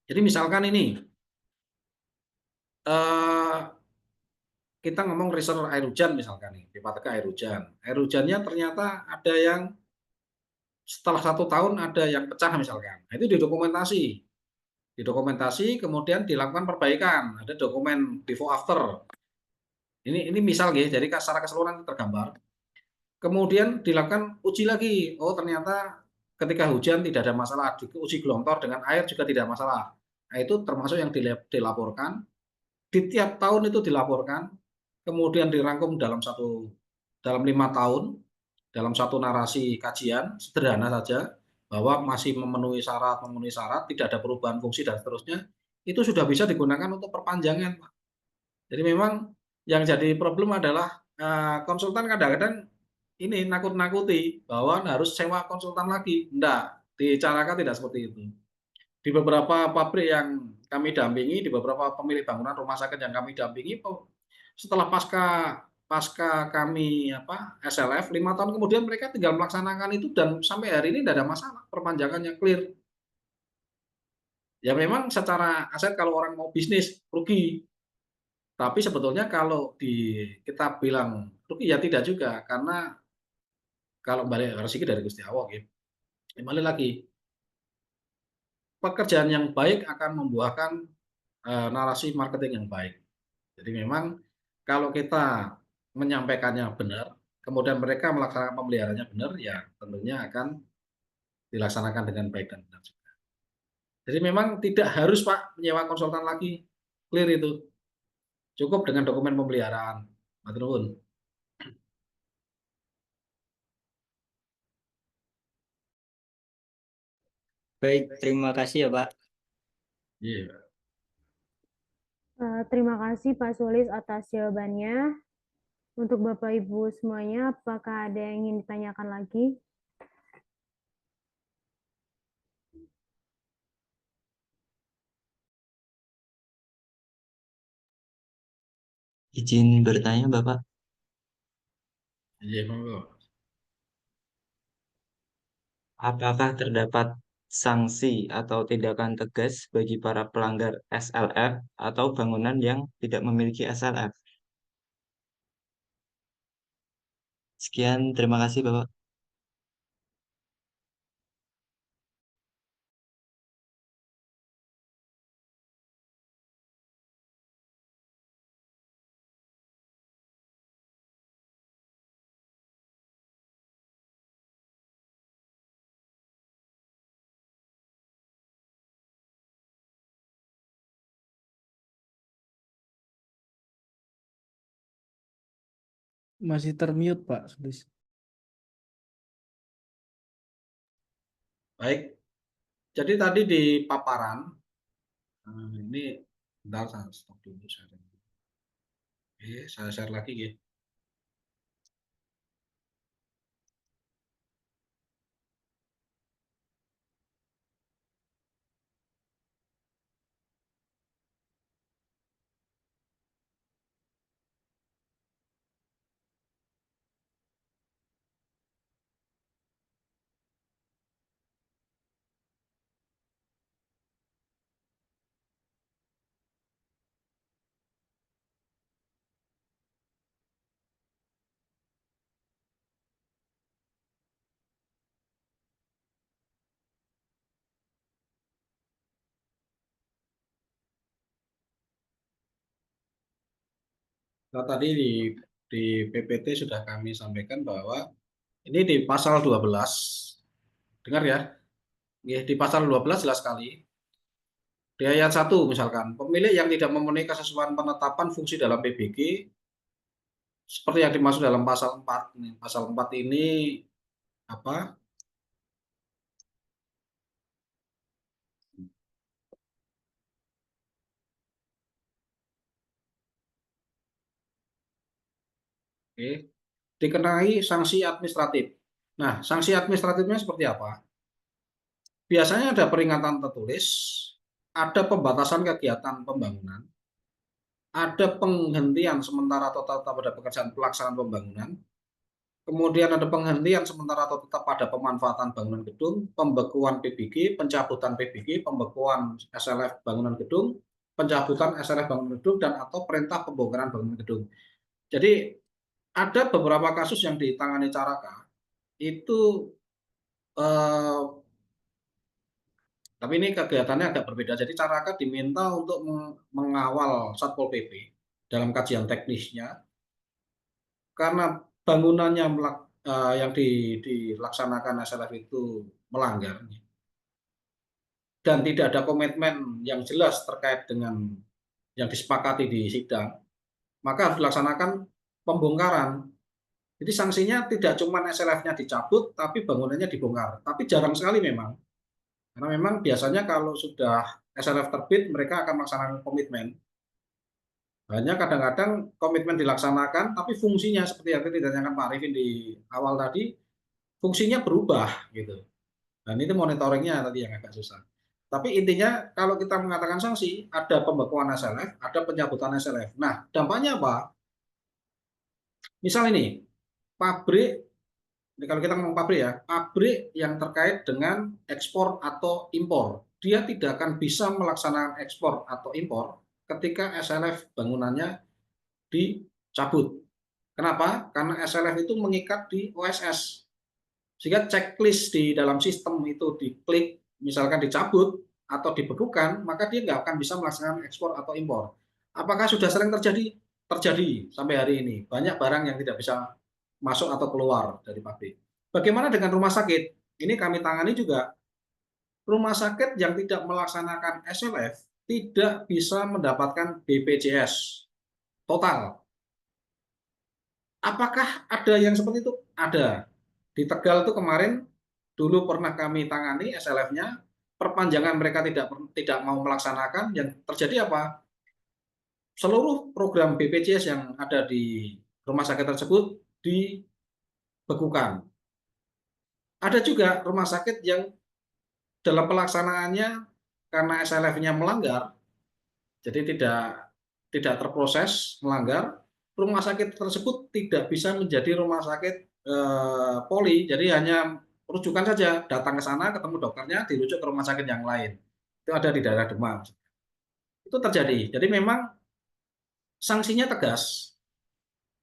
Jadi misalkan ini, eh, kita ngomong reservoir air hujan misalkan nih, pipa teka air hujan. Air hujannya ternyata ada yang setelah 1 tahun ada yang pecah misalkan. Nah, itu didokumentasi. Didokumentasi, kemudian dilakukan perbaikan. Ada dokumen before after. Ini misal ya, jadi secara keseluruhan tergambar. Kemudian dilakukan uji lagi. Oh, ternyata ketika hujan tidak ada masalah. Uji gelontor dengan air juga tidak masalah. Nah, itu termasuk yang dilaporkan. Di tiap tahun itu dilaporkan. Kemudian dirangkum dalam 5 tahun, dalam satu narasi kajian sederhana saja, bahwa masih memenuhi syarat, tidak ada perubahan fungsi dan seterusnya, itu sudah bisa digunakan untuk perpanjangan, Pak. Jadi memang yang jadi problem adalah konsultan kadang-kadang ini nakut-nakuti bahwa harus sewa konsultan lagi. Enggak, dicarakan tidak seperti itu. Di beberapa pabrik yang kami dampingi, di beberapa pemilik bangunan rumah sakit yang kami dampingi, setelah pasca pasca kami apa, SLF 5 tahun kemudian mereka tinggal melaksanakan itu dan sampai hari ini tidak ada masalah, perpanjangannya clear. Ya memang secara aset kalau orang mau bisnis rugi, tapi sebetulnya kalau kita bilang rugi ya tidak juga, karena kalau balik rezeki dari Gusti Allah gitu. Kembali lagi, pekerjaan yang baik akan membuahkan narasi marketing yang baik. Jadi memang kalau kita menyampaikannya benar, kemudian mereka melaksanakan pemeliharaannya benar, ya tentunya akan dilaksanakan dengan baik dan benar juga. Jadi memang tidak harus Pak menyewa konsultan lagi, clear itu. Cukup dengan dokumen pemeliharaan. Matur nuwun. Baik, terima kasih ya Pak. Iya. Terima kasih Pak Sulis atas jawabannya. Untuk Bapak Ibu semuanya, apakah ada yang ingin ditanyakan lagi? Izin bertanya, Bapak, Iya, monggo. apakah terdapat sanksi atau tindakan tegas bagi para pelanggar SLF atau bangunan yang tidak memiliki SLF? Sekian, terima kasih, Bapak. Masih termute, Pak Sulis. Baik. Jadi tadi di paparan, ini bentar saya stop dulu. Saya share lagi ya. tadi di PPT sudah kami sampaikan bahwa ini di pasal 12, dengar ya, di pasal 12 jelas sekali. Di ayat 1 misalkan, pemilik yang tidak memenuhi kesesuaian penetapan fungsi dalam PBG seperti yang dimaksud dalam pasal 4. Pasal 4 ini apa? Oke, dikenai sanksi administratif. Nah, sanksi administratifnya seperti apa? Biasanya ada peringatan tertulis, ada pembatasan kegiatan pembangunan, ada penghentian sementara atau tetap pada pekerjaan pelaksanaan pembangunan, kemudian ada penghentian sementara atau tetap pada pemanfaatan bangunan gedung, pembekuan PBG, pencabutan PBG, pembekuan SLF bangunan gedung, pencabutan SLF bangunan gedung, dan atau perintah pembongkaran bangunan gedung. Jadi ada beberapa kasus yang ditangani Caraka itu eh, tapi ini kegiatannya agak berbeda. Jadi Caraka diminta untuk mengawal Satpol PP dalam kajian teknisnya karena bangunannya yang dilaksanakan SLF itu melanggar dan tidak ada komitmen yang jelas terkait dengan yang disepakati di sidang, maka harus dilaksanakan pembongkaran. Jadi sanksinya tidak cuma SLF-nya dicabut, tapi bangunannya dibongkar. Tapi jarang sekali memang. Karena memang biasanya kalau sudah SLF terbit, mereka akan melaksanakan komitmen. Hanya kadang-kadang komitmen dilaksanakan, tapi fungsinya seperti yang tadi ditanyakan Pak Arifin di awal tadi, fungsinya berubah gitu. Dan itu monitoringnya tadi yang agak susah. Tapi intinya kalau kita mengatakan sanksi, ada pembekuan SLF, ada pencabutan SLF. Nah, dampaknya apa? Misal ini, pabrik, kalau kita ngomong pabrik ya, pabrik yang terkait dengan ekspor atau impor, dia tidak akan bisa melaksanakan ekspor atau impor ketika SLF bangunannya dicabut. Kenapa? Karena SLF itu mengikat di OSS. Sehingga checklist di dalam sistem itu diklik, misalkan dicabut atau dibekukan, maka dia nggak akan bisa melaksanakan ekspor atau impor. Apakah sudah sering terjadi? Terjadi sampai hari ini. Banyak barang yang tidak bisa masuk atau keluar dari pabrik. Bagaimana dengan rumah sakit? Ini kami tangani juga. Rumah sakit yang tidak melaksanakan SLF tidak bisa mendapatkan BPJS total. Apakah ada yang seperti itu? Ada. Di Tegal itu kemarin dulu pernah kami tangani SLF-nya, perpanjangan mereka tidak mau melaksanakan, yang terjadi apa? Seluruh program BPJS yang ada di rumah sakit tersebut dibekukan. Ada juga rumah sakit yang dalam pelaksanaannya karena SLF-nya melanggar, jadi tidak terproses melanggar, rumah sakit tersebut tidak bisa menjadi rumah sakit poli, jadi hanya rujukan saja, datang ke sana ketemu dokternya dirujuk ke rumah sakit yang lain. Itu ada di daerah Demak. Itu terjadi. Jadi memang sanksinya tegas,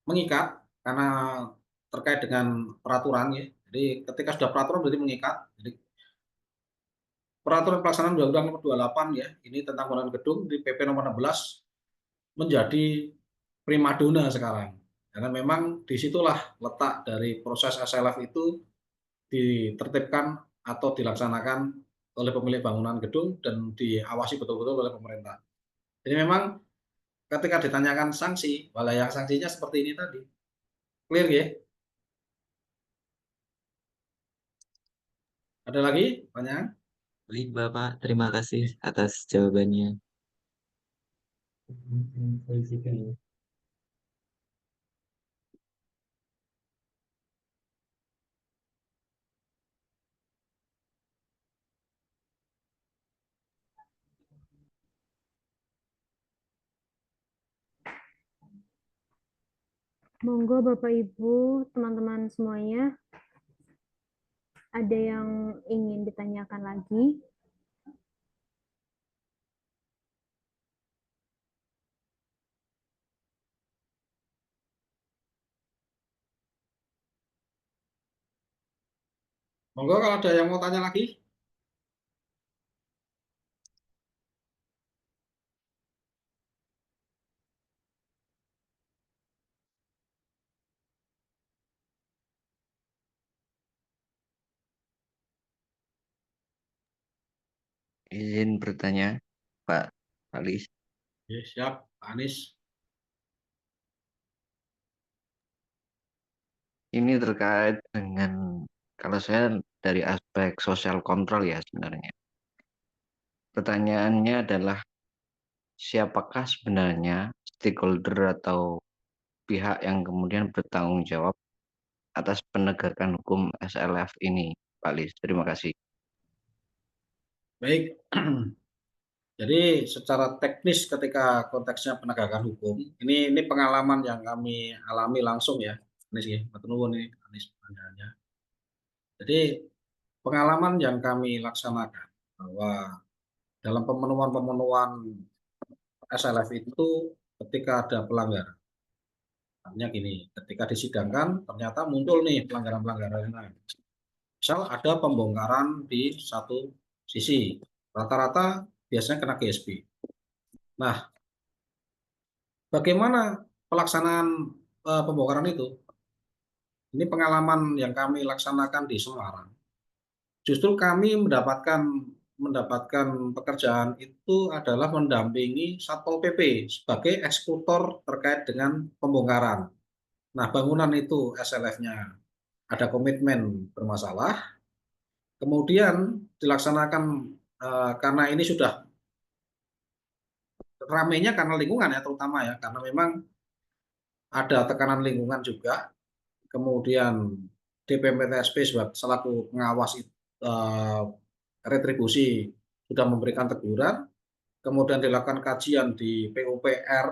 mengikat karena terkait dengan peraturan ya. Jadi ketika sudah peraturan berarti mengikat. Jadi peraturan pelaksanaan Undang-Undang Nomor 28 ya, ini tentang bangunan gedung di PP Nomor 16 menjadi primadona sekarang. Karena memang disitulah letak dari proses SLF itu ditertibkan atau dilaksanakan oleh pemilik bangunan gedung dan diawasi betul-betul oleh pemerintah. Jadi memang ketika ditanyakan sanksi, yang sanksinya seperti ini tadi. Clear ya? Ada lagi pertanyaan? Baik, Bapak. Terima kasih atas jawabannya. Monggo Bapak Ibu, teman-teman semuanya, ada yang ingin ditanyakan lagi? Monggo kalau ada yang mau tanya lagi. izin bertanya, Pak Alis. Oke, siap, Pak Anies. Ini terkait dengan, kalau saya dari aspek sosial kontrol ya sebenarnya. Pertanyaannya adalah, siapakah sebenarnya stakeholder atau pihak yang kemudian bertanggung jawab atas penegakan hukum SLF ini, Pak Alis? Terima kasih. Baik, jadi secara teknis ketika konteksnya penegakan hukum, ini pengalaman yang kami alami langsung ya, Anies ya, Matur nuwun nih Anies pertanyaannya. Jadi pengalaman yang kami laksanakan bahwa dalam pemenuhan SLF itu ketika ada pelanggaran, artinya gini, ketika disidangkan ternyata muncul nih pelanggaran-pelanggaran yang lain. Misal ada pembongkaran di satu sisi, rata-rata biasanya kena GSP. Nah, bagaimana pelaksanaan pembongkaran itu? Ini pengalaman yang kami laksanakan di Semarang. Justru kami mendapatkan pekerjaan itu adalah mendampingi Satpol PP sebagai eksekutor terkait dengan pembongkaran. Nah, bangunan itu SLF-nya ada komitmen bermasalah, kemudian dilaksanakan karena ini sudah ramainya karena lingkungan ya, terutama ya, karena memang ada tekanan lingkungan juga, kemudian DPMPTSP selaku pengawas retribusi sudah memberikan teguran, kemudian dilakukan kajian di PUPR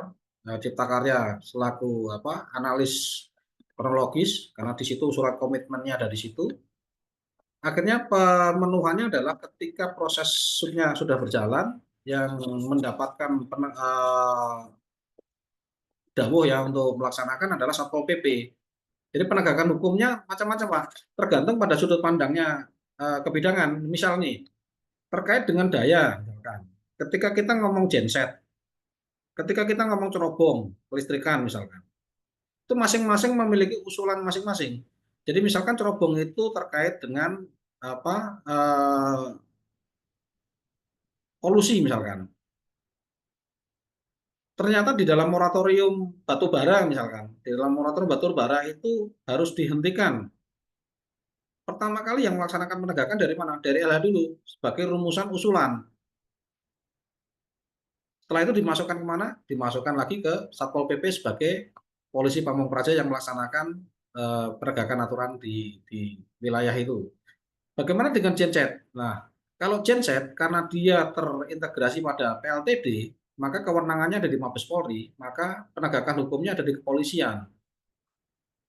Cipta Karya selaku analis kronologis, karena di situ surat komitmennya ada di situ. Akhirnya pemenuhannya adalah ketika prosesnya sudah berjalan, yang mendapatkan dawuh ya untuk melaksanakan adalah Satpol PP. Jadi penegakan hukumnya macam-macam Pak, tergantung pada sudut pandangnya kebidangan. Misal nih, terkait dengan daya, misalkan. Ketika kita ngomong genset, ketika kita ngomong cerobong, kelistrikan misalkan, itu masing-masing memiliki usulan masing-masing. Jadi misalkan cerobong itu terkait dengan polusi misalkan. Ternyata di dalam moratorium batu bara misalkan, di dalam moratorium batu bara itu harus dihentikan. Pertama kali yang melaksanakan penegakan dari mana? Dari LH dulu, sebagai rumusan usulan. Setelah itu dimasukkan kemana? Dimasukkan lagi ke Satpol PP sebagai polisi Pamong Praja yang melaksanakan penegakan aturan di wilayah itu. Bagaimana dengan genset? Nah, kalau genset karena dia terintegrasi pada PLTD, maka kewenangannya ada di Mabes Polri, maka penegakan hukumnya ada di kepolisian.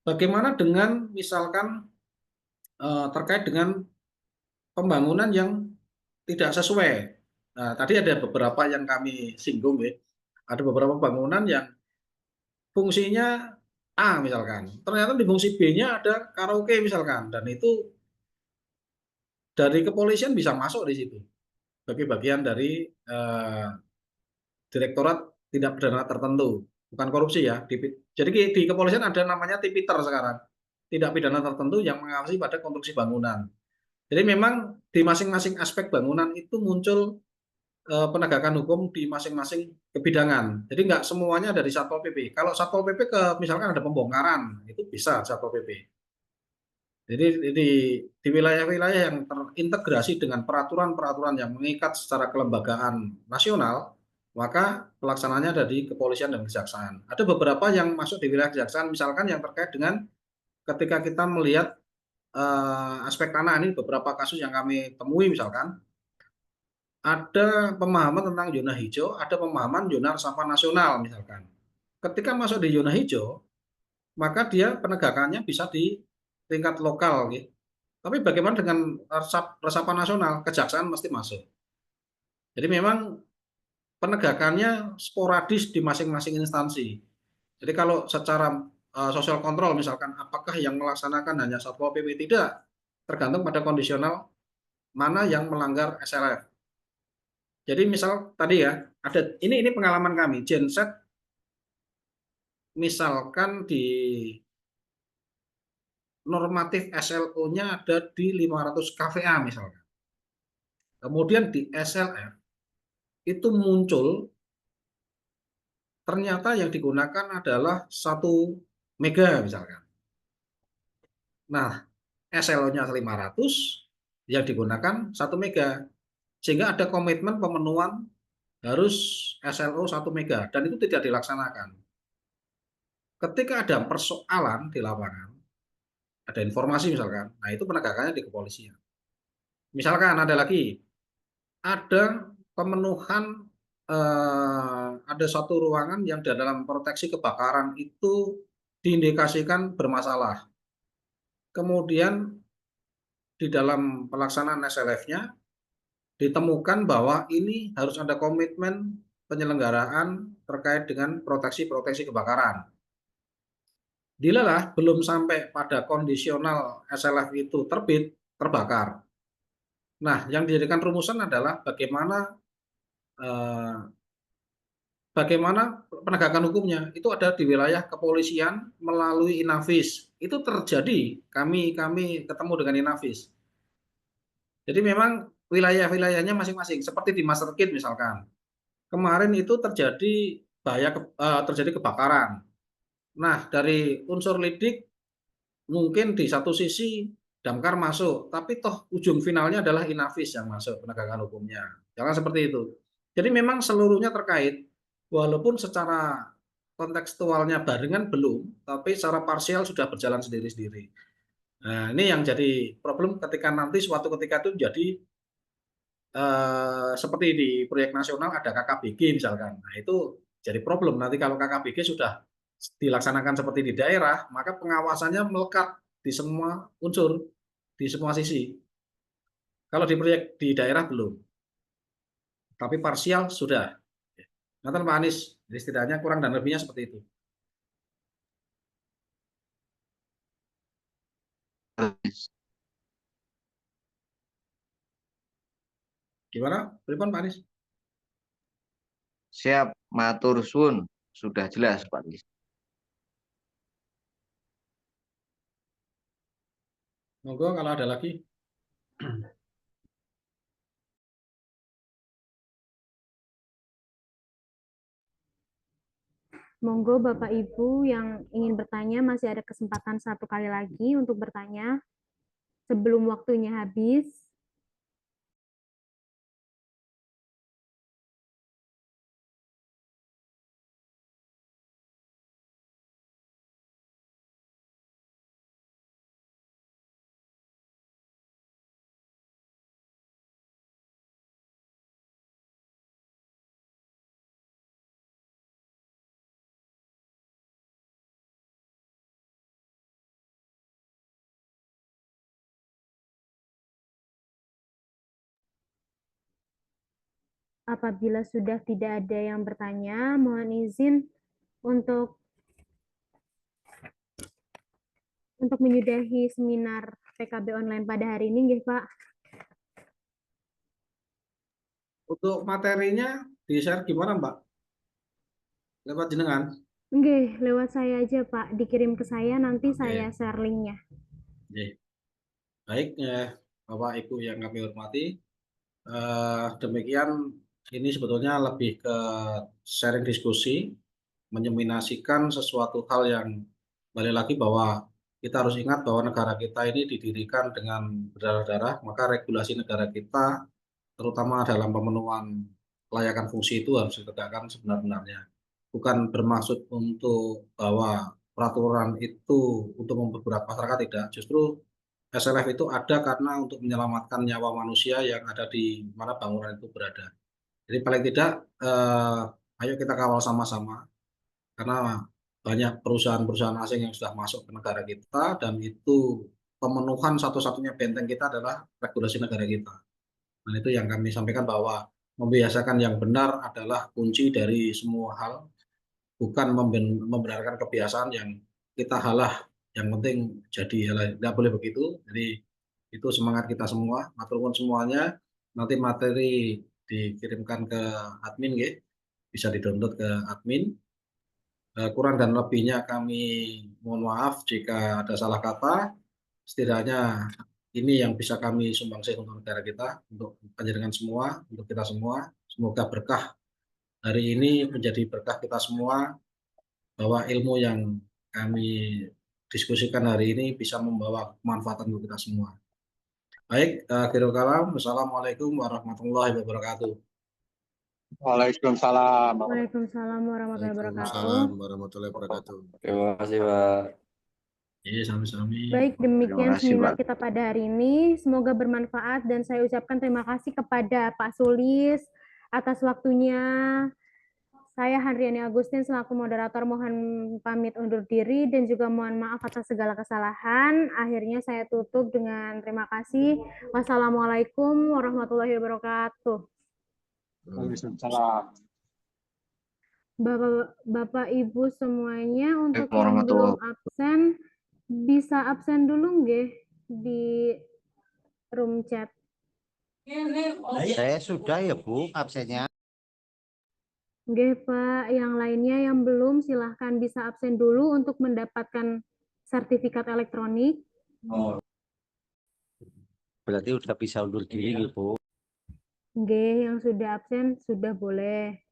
Bagaimana dengan misalkan terkait dengan pembangunan yang tidak sesuai? Nah, tadi ada beberapa yang kami singgung ya. Ada beberapa bangunan yang fungsinya A misalkan, ternyata di fungsi B-nya ada karaoke misalkan, dan itu dari kepolisian bisa masuk di situ sebagai bagian dari Direktorat Tindak Pidana Tertentu, bukan korupsi ya. Jadi di kepolisian ada namanya Tipiter sekarang, tindak pidana tertentu yang mengawasi pada konstruksi bangunan. Jadi memang di masing-masing aspek bangunan itu muncul penegakan hukum di masing-masing kebidangan. Jadi nggak semuanya dari Satpol PP. Kalau Satpol PP misalkan ada pembongkaran, itu bisa Satpol PP. Jadi di wilayah-wilayah yang terintegrasi dengan peraturan-peraturan yang mengikat secara kelembagaan nasional, maka pelaksanaannya ada di kepolisian dan kejaksaan. Ada beberapa yang masuk di wilayah kejaksaan, misalkan yang terkait dengan ketika kita melihat aspek tanah, ini beberapa kasus yang kami temui misalkan, ada pemahaman tentang zona hijau, ada pemahaman zona resapan nasional misalkan. Ketika masuk di zona hijau, maka dia penegakannya bisa di tingkat lokal gitu. Tapi bagaimana dengan resapan nasional? Kejaksaan mesti masuk. Jadi memang penegakannya sporadis di masing-masing instansi. Jadi kalau secara sosial kontrol misalkan, apakah yang melaksanakan hanya Satpol PP? Tidak, tergantung pada kondisional mana yang melanggar SLF. Jadi misal tadi ya, ada ini pengalaman kami, genset misalkan di normatif SLO-nya ada di 500 kVA misalkan. Kemudian di SLF itu muncul ternyata yang digunakan adalah 1 mega misalkan. Nah, SLO-nya 500, yang digunakan 1 mega. Sehingga ada komitmen pemenuhan harus SLO 1 mega dan itu tidak dilaksanakan. Ketika ada persoalan di lapangan, ada informasi misalkan, nah itu penegakannya di kepolisian. Misalkan ada lagi, ada pemenuhan ada satu ruangan yang di dalam proteksi kebakaran itu diindikasikan bermasalah. Kemudian di dalam pelaksanaan SLF-nya ditemukan bahwa ini harus ada komitmen penyelenggaraan terkait dengan proteksi kebakaran. Dilalah belum sampai pada kondisional SLF itu terbit, terbakar. Nah, yang dijadikan rumusan adalah bagaimana penegakan hukumnya. Itu ada di wilayah kepolisian melalui Inafis. Itu terjadi, kami ketemu dengan Inafis. Jadi memang wilayah-wilayahnya masing-masing, seperti di Masterkit misalkan. Kemarin itu terjadi terjadi kebakaran. Nah, dari unsur lidik mungkin di satu sisi Damkar masuk, tapi toh ujung finalnya adalah Inafis yang masuk penegakan hukumnya. Jangan seperti itu. Jadi memang seluruhnya terkait, walaupun secara kontekstualnya barengan belum, tapi secara parsial sudah berjalan sendiri-sendiri. Nah, ini yang jadi problem ketika nanti suatu ketika itu jadi seperti di proyek nasional ada KKBG misalkan. Nah, itu jadi problem nanti kalau KKBG sudah dilaksanakan seperti di daerah, maka pengawasannya melekat di semua unsur, di semua sisi. Kalau di proyek di daerah belum, tapi parsial sudah. Nanti Pak Anies, jadi setidaknya kurang dan lebihnya seperti itu. Gimana? Pripun Pak Anies? Siap, matur suwun. Sudah jelas, Pak Lis. Monggo kalau ada lagi. Monggo Bapak Ibu yang ingin bertanya masih ada kesempatan 1 kali lagi untuk bertanya sebelum waktunya habis. Apabila sudah tidak ada yang bertanya, mohon izin untuk menyudahi seminar PKB online pada hari ini, nggih, Pak. Untuk materinya di-share gimana, Mbak? Lewat jenengan? Nggih, lewat saya aja, Pak. Dikirim ke saya, nanti saya share link-nya. Baik, Bapak Ibu yang kami hormati, demikian ini sebetulnya lebih ke sharing diskusi, menyeminasikan sesuatu hal yang balik lagi bahwa kita harus ingat bahwa negara kita ini didirikan dengan berdarah-darah, maka regulasi negara kita terutama dalam pemenuhan kelayakan fungsi itu harus ditegakkan sebenar-benarnya. Bukan bermaksud untuk bahwa peraturan itu untuk memperberat masyarakat, tidak. Justru SLF itu ada karena untuk menyelamatkan nyawa manusia yang ada di mana bangunan itu berada. Jadi paling tidak, ayo kita kawal sama-sama, karena banyak perusahaan-perusahaan asing yang sudah masuk ke negara kita, dan itu pemenuhan satu-satunya benteng kita adalah regulasi negara kita. Dan itu yang kami sampaikan bahwa membiasakan yang benar adalah kunci dari semua hal, bukan membenarkan kebiasaan yang kita halah, yang penting jadi halah. Tidak boleh begitu. Jadi itu semangat kita semua, matur nuwun semuanya. Nanti materi dikirimkan ke admin, bisa di-download ke admin. Kurang dan lebihnya kami mohon maaf jika ada salah kata. Setidaknya ini yang bisa kami sumbangsi untuk negara kita, untuk panjenengan semua, untuk kita semua. Semoga berkah hari ini menjadi berkah kita semua, bahwa ilmu yang kami diskusikan hari ini bisa membawa kemanfaatan untuk kita semua. Baik, akhirul kalam. Wassalamualaikum warahmatullahi wabarakatuh. Waalaikumsalam. Waalaikumsalam warahmatullahi wabarakatuh. Waalaikumsalam warahmatullahi wabarakatuh. Terima kasih, Pak. Iya, sami-sami. Baik, demikian kasih, seminar Pak. kita pada hari ini. Semoga bermanfaat dan saya ucapkan terima kasih kepada Pak Sulis atas waktunya. Saya Handriani Agustin selaku moderator mohon pamit undur diri dan juga mohon maaf atas segala kesalahan. Akhirnya saya tutup dengan terima kasih. Wassalamualaikum warahmatullahi wabarakatuh. Waalaikumsalam. Bapak Ibu semuanya untuk yang Warahmatullahi belum absen bisa absen dulu nggih di room chat. Saya sudah ya Bu absennya. Nggih Pak, yang lainnya yang belum silahkan bisa absen dulu untuk mendapatkan sertifikat elektronik. Oh. Berarti udah bisa undur diri Bu. Nggih, yang sudah absen sudah boleh.